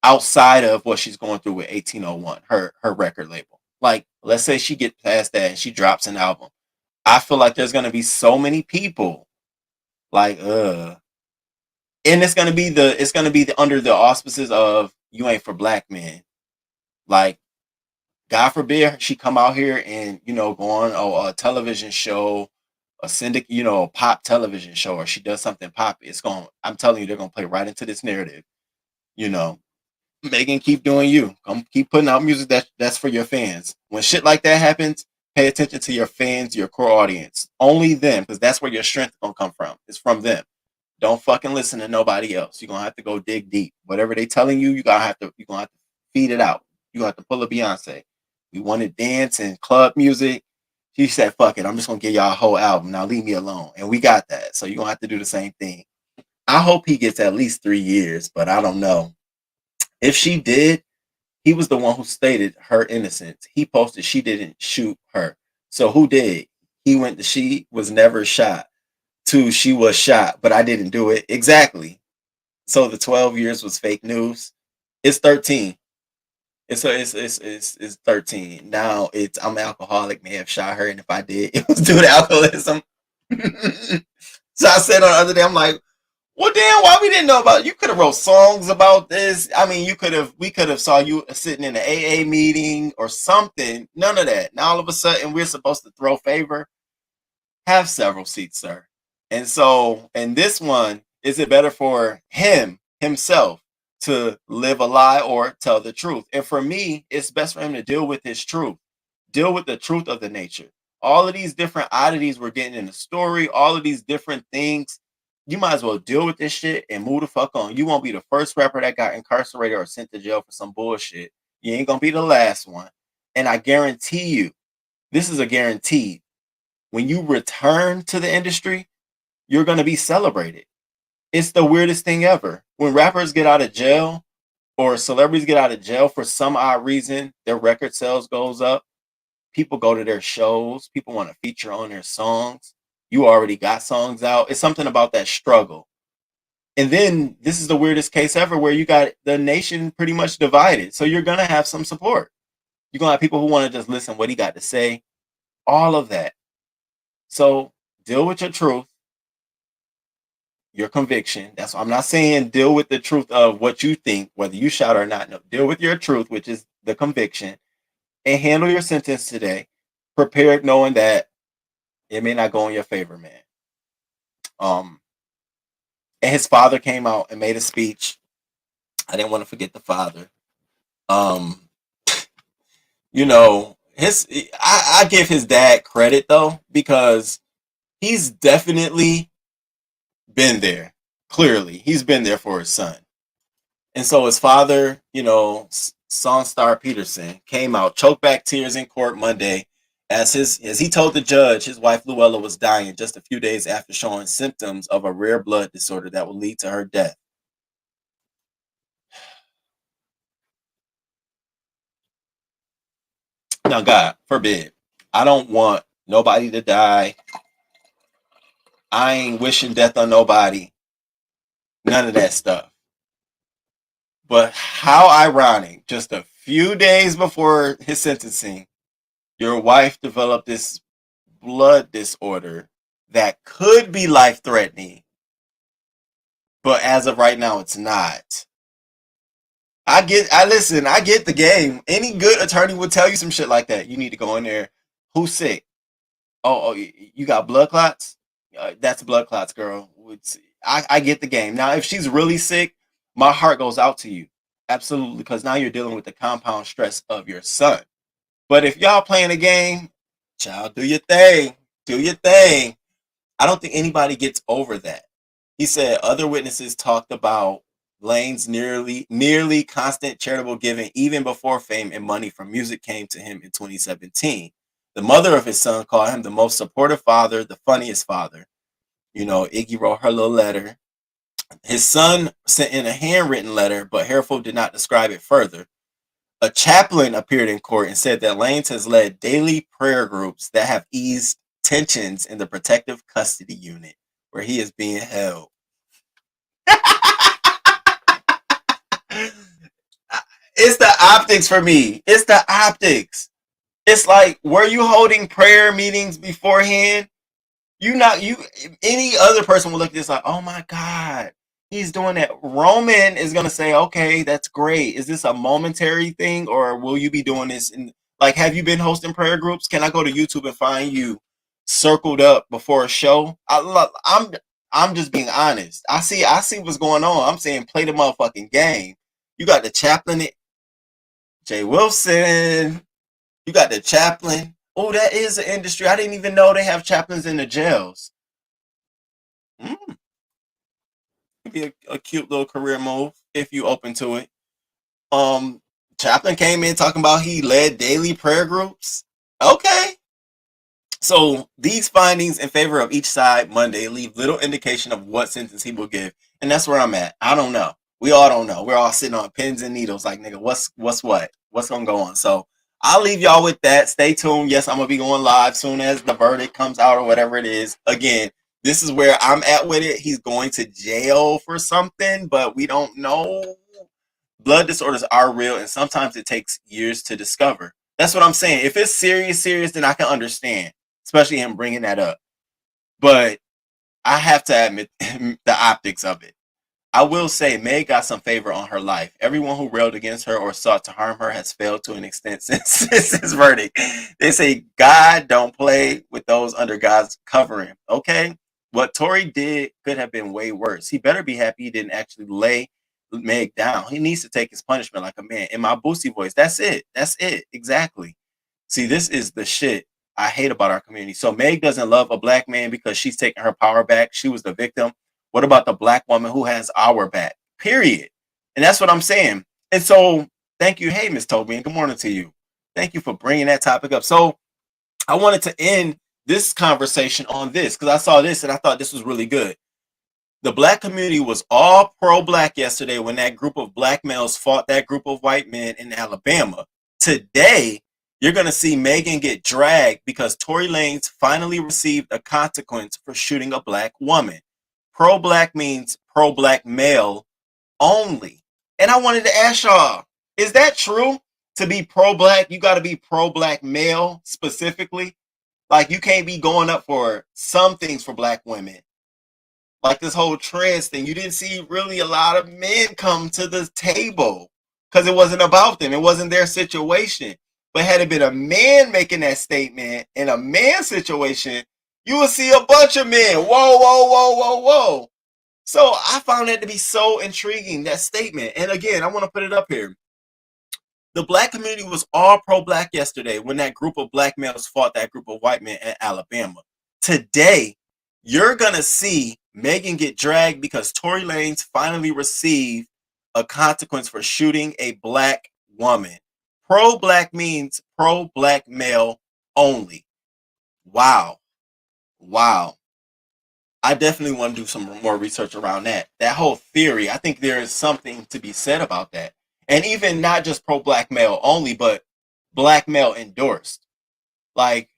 outside of what she's going through with 1801, her record label. Like, let's say she gets past that and she drops an album. I feel like there's gonna be so many people like, and it's gonna be under the auspices of you ain't for black men. Like, God forbid she come out here and go on a television show, a pop television show, or she does something poppy. I'm telling you, they're gonna play right into this narrative. Megan, keep doing you. Come keep putting out music that's for your fans. When shit like that happens, pay attention to your fans, your core audience. Only them, because that's where your strength gonna come from. It's from them. Don't fucking listen to nobody else. You're gonna have to go dig deep. Whatever they telling you, you're gonna have to feed it out. You have to pull a Beyonce. We wanted dance and club music. She said, fuck it, I'm just gonna give y'all a whole album. Now leave me alone. And we got that. So you're gonna have to do the same thing. I hope he gets at least 3 years, but I don't know. If she did, he was the one who stated her innocence. He posted she didn't shoot her. So who did? She was never shot. 2, she was shot, but I didn't do it. Exactly. So the 12 years was fake news. It's 13. It's 13. Now I'm an alcoholic, may have shot her, and if I did, it was due to alcoholism. So I said on the other day, I'm like, well, damn, why we didn't know about it? You could have wrote songs about this. I mean, we could have saw you sitting in an AA meeting or something. None of that. Now all of a sudden we're supposed to throw favor. Have several seats, sir. And so, in this one, is it better for himself, to live a lie or tell the truth? And for me, it's best for him to deal with his truth, deal with the truth of the nature. All of these different oddities we're getting in the story, all of these different things, you might as well deal with this shit and move the fuck on. You won't be the first rapper that got incarcerated or sent to jail for some bullshit. You ain't gonna be the last one. And I guarantee you, this is a guarantee. When you return to the industry, you're going to be celebrated. It's the weirdest thing ever. When rappers get out of jail or celebrities get out of jail for some odd reason, their record sales goes up. People go to their shows. People want to feature on their songs. You already got songs out. It's something about that struggle. And then this is the weirdest case ever, where you got the nation pretty much divided. So you're going to have some support. You're going to have people who want to just listen what he got to say. All of that. So deal with your truth, your conviction. That's what I'm not saying deal with the truth of what you think, whether you shot or not. No, deal with your truth, which is the conviction, and handle your sentence today, prepared knowing that it may not go in your favor, man. And his father came out and made a speech. I didn't want to forget the father. You know, I give his dad credit though, because he's definitely been there. Clearly, he's been there for his son. And so his father, Sonstar Peterson, came out, choked back tears in court Monday as he told the judge his wife Luella was dying just a few days after showing symptoms of a rare blood disorder that will lead to her death. Now, God forbid, I don't want nobody to die. I ain't wishing death on nobody. None of that stuff. But how ironic, just a few days before his sentencing, your wife developed this blood disorder that could be life-threatening, but as of right now, it's not. I get the game. Any good attorney would tell you some shit like that. You need to go in there. Who's sick? Oh, you got blood clots? That's blood clots, girl. I get the game. Now, if she's really sick, my heart goes out to you. Absolutely, because now you're dealing with the compound stress of your son. But if y'all playing a game, child, do your thing. Do your thing. I don't think anybody gets over that. He said other witnesses talked about Lane's nearly constant charitable giving even before fame and money from music came to him in 2017. The mother of his son called him the most supportive father, the funniest father. Iggy wrote her little letter. His son sent in a handwritten letter, but Hereford did not describe it further. A chaplain appeared in court and said that Lanez has led daily prayer groups that have eased tensions in the protective custody unit where he is being held. It's the optics for me. It's the optics. It's like, were you holding prayer meetings beforehand? Any other person will look at this like, oh my God, he's doing that. Roman is going to say, okay, that's great. Is this a momentary thing, or will you be doing this? Have you been hosting prayer groups? Can I go to YouTube and find you circled up before a show? I'm just being honest. I see what's going on. I'm saying play the motherfucking game. You got the chaplain, Jay Wilson. You got the chaplain. Oh, that is an industry. I didn't even know they have chaplains in the jails. Could be a cute little career move if you open to it. Chaplain came in talking about he led daily prayer groups. Okay. So these findings in favor of each side Monday leave little indication of what sentence he will give. And that's where I'm at. I don't know. We all don't know. We're all sitting on pins and needles like, nigga, what's what? What's going to go on? So I'll leave y'all with that. Stay tuned. Yes, I'm gonna be going live soon as the verdict comes out or whatever it is. Again, this is where I'm at with it. He's going to jail for something, but we don't know. Blood disorders are real, and sometimes it takes years to discover. That's what I'm saying. If it's serious, then I can understand, especially him bringing that up. But I have to admit the optics of it. I will say Meg got some favor on her life. Everyone who railed against her or sought to harm her has failed to an extent since his verdict. They say God don't play with those under God's covering. Okay? What Tory did could have been way worse. He better be happy he didn't actually lay Meg down. He needs to take his punishment like a man. In my Boosie voice, that's it. That's it. Exactly. See, this is the shit I hate about our community. So Meg doesn't love a black man because she's taking her power back. She was the victim. What about the black woman who has our back? Period. And that's what I'm saying. And so, thank you. Hey, Miss Toby, and good morning to you. Thank you for bringing that topic up. So, I wanted to end this conversation on this because I saw this and I thought this was really good. The black community was all pro-black yesterday when that group of black males fought that group of white men in Alabama. Today, you're going to see Megan get dragged because Tory Lanez finally received a consequence for shooting a black woman. Pro-black means pro-black male only. And I wanted to ask y'all, is that true? To be pro-black, you got to be pro-black male specifically? Like, you can't be going up for some things for black women. Like this whole trans thing, you didn't see really a lot of men come to the table because it wasn't about them. It wasn't their situation. But had it been a man making that statement in a man situation, you would see a bunch of men. Whoa, whoa, whoa, whoa, whoa. So I found that to be so intriguing, that statement. And again, I want to put it up here. The black community was all pro-black yesterday when that group of black males fought that group of white men in Alabama. Today, you're going to see Megan get dragged because Tory Lanez finally received a consequence for shooting a black woman. Pro-black means pro-black male only. Wow. Wow. I definitely want to do some more research around that. That whole theory, I think there is something to be said about that. And even not just pro-black male only, but black male endorsed. Like,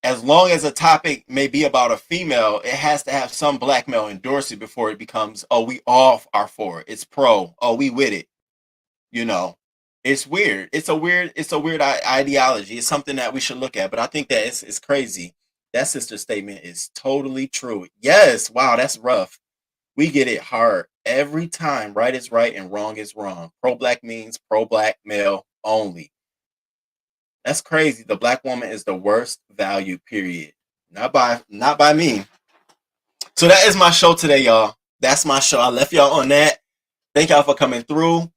as long as a topic may be about a female, it has to have some black male endorse it before it becomes, oh, we all are for it. It's pro. Oh, we with it. You know, it's weird. It's a weird ideology. It's something that we should look at. But I think that it's crazy. That sister statement is totally true. Yes. Wow, that's rough. We get it hard every time. Right is right and wrong is wrong. Pro-black means pro-black male only. That's crazy. The black woman is the worst value, period. Not by me. So that is my show today, y'all. That's my show. I left y'all on that. Thank y'all for coming through.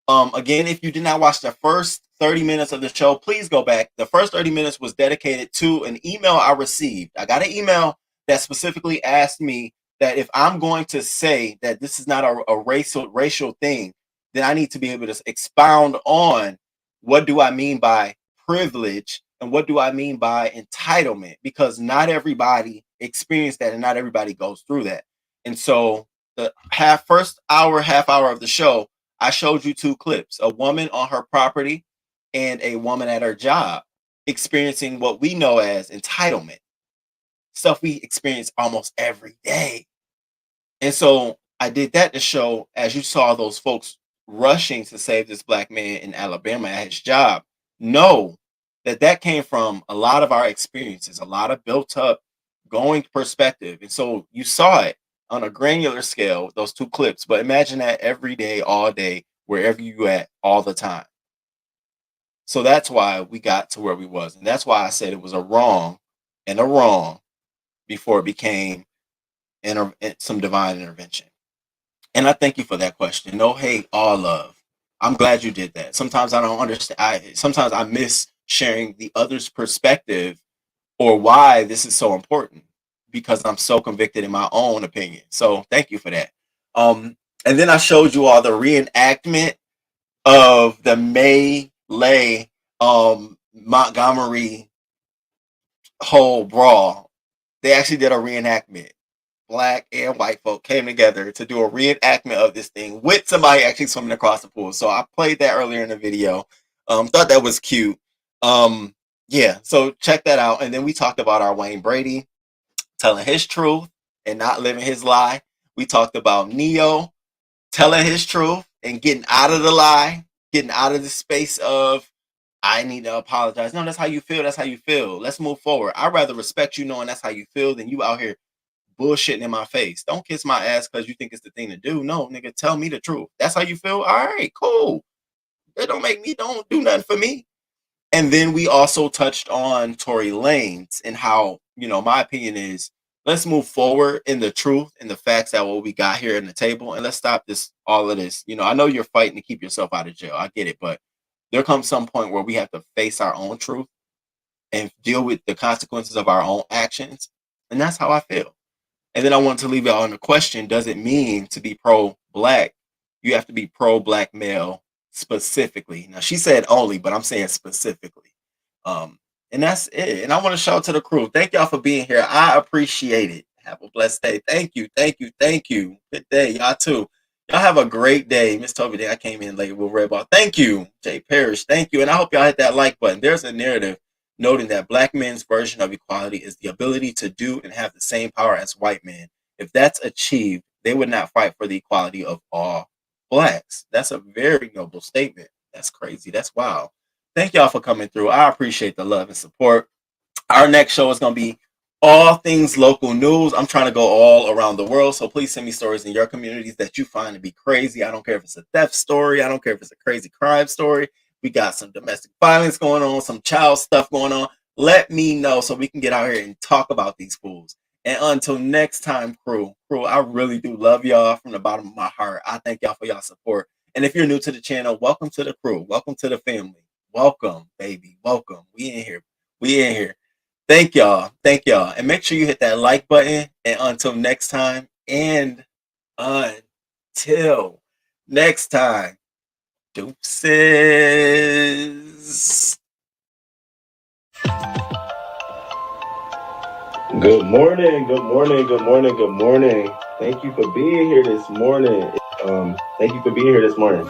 Again, if you did not watch the first 30 minutes of the show, please go back. The first 30 minutes was dedicated to an email I received. I got an email that specifically asked me that if I'm going to say that this is not a racial thing, then I need to be able to expound on what do I mean by privilege and what do I mean by entitlement, because not everybody experienced that and not everybody goes through that. And so the half hour of the show, I showed you two clips, a woman on her property and a woman at her job experiencing what we know as entitlement, stuff we experience almost every day. And so I did that to show, as you saw those folks rushing to save this black man in Alabama at his job, know that that came from a lot of our experiences, a lot of built up going perspective. And so you saw it on a granular scale, those two clips, but imagine that every day, all day, wherever you at, all the time. So that's why we got to where we was. And that's why I said it was a wrong and a wrong before it became some divine intervention. And I thank you for that question. No hate, all love. I'm glad you did that. Sometimes I don't understand. Sometimes I miss sharing the other's perspective or why this is so important, because I'm so convicted in my own opinion. So thank you for that. And then I showed you all the reenactment of the Melee Montgomery whole brawl. They actually did a reenactment. Black and white folk came together to do a reenactment of this thing with somebody actually swimming across the pool. So I played that earlier in the video. Thought that was cute. Yeah, so check that out. And then we talked about our Wayne Brady telling his truth and not living his lie. We talked about NeYo telling his truth and getting out of the lie, getting out of the space of I need to apologize. No, that's how you feel. That's how you feel. Let's move forward. I'd rather respect you knowing that's how you feel than you out here bullshitting in my face. Don't kiss my ass because you think it's the thing to do. No, nigga, tell me the truth. That's how you feel. All right, cool. It don't do nothing for me. And then we also touched on Tory Lanez and how, my opinion is let's move forward in the truth and the facts that what we got here in the table. And let's stop all of this. I know you're fighting to keep yourself out of jail. I get it. But there comes some point where we have to face our own truth and deal with the consequences of our own actions. And that's how I feel. And then I want to leave y'all on the question, does it mean to be pro-black? You have to be pro-black male specifically. Now, she said only, but I'm saying specifically. And that's it. And I want to shout out to the crew. Thank y'all for being here. I appreciate it. Have a blessed day. Thank you. Thank you. Thank you. Good day. Y'all too. Y'all have a great day. Miss Toby Day, I came in late with Red Ball. Thank you. Jay Parrish. Thank you. And I hope y'all hit that like button. There's a narrative noting that black men's version of equality is the ability to do and have the same power as white men. If that's achieved, they would not fight for the equality of all blacks. That's a very noble statement. That's crazy. That's wild. Thank y'all for coming through. I appreciate the love and support. Our next show is going to be all things local news. I'm trying to go all around the world, so please send me stories in your communities that you find to be crazy. I don't care if it's a theft story. I don't care if it's a crazy crime story. We got some domestic violence going on, some child stuff going on. Let me know so we can get out here and talk about these fools. And until next time, crew, I really do love y'all from the bottom of my heart. I thank y'all for y'all support. And if you're new to the channel, welcome to the crew. Welcome to the family. Welcome, baby. Welcome. We in here. We in here. Thank y'all. Thank y'all. And make sure you hit that like button. And until next time, and until next time, deuces. Good morning. Good morning. Good morning. Good morning. Thank you for being here this morning. Thank you for being here this morning.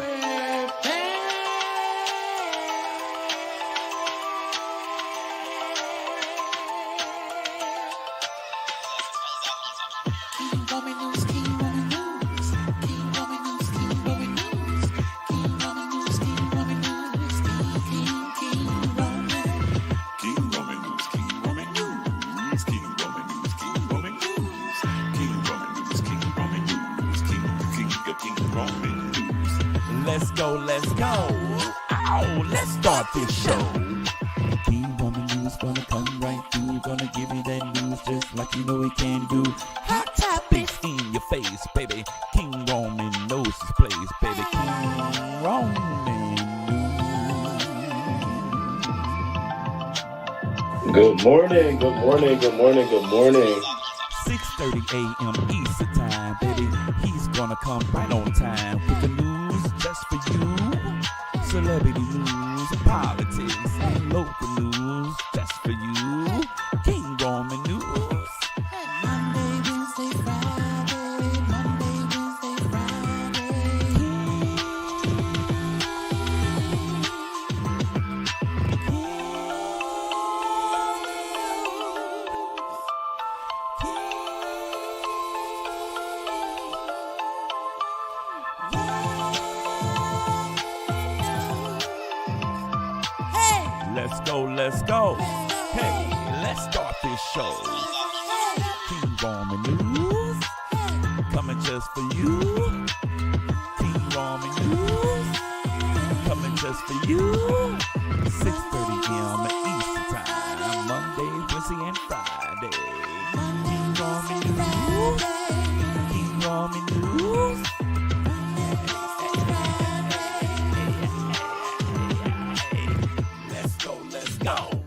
Let's go, let's go. Ow, let's start this show. King Roman News gonna come right through. Gonna give you that news just like you know he can do. Hot topics in your face, baby. King Roman knows his place, baby. King Roman News. Good morning, good morning, good morning, good morning. 6:30 a.m. Eastern time, baby. He's gonna come right on time with the news just for you. Celebrity news, politics, and local news just for you. King Roman News. Monday, Wednesday, Friday. Monday, Wednesday, Friday. Let's go, let's go. Hey, let's start this show. King Roman News, coming just for you. King Roman News, coming just for you. 6:30 a.m. Eastern time, Monday, Wednesday, and Friday. King Roman News, King Roman News. Let's go, let's go.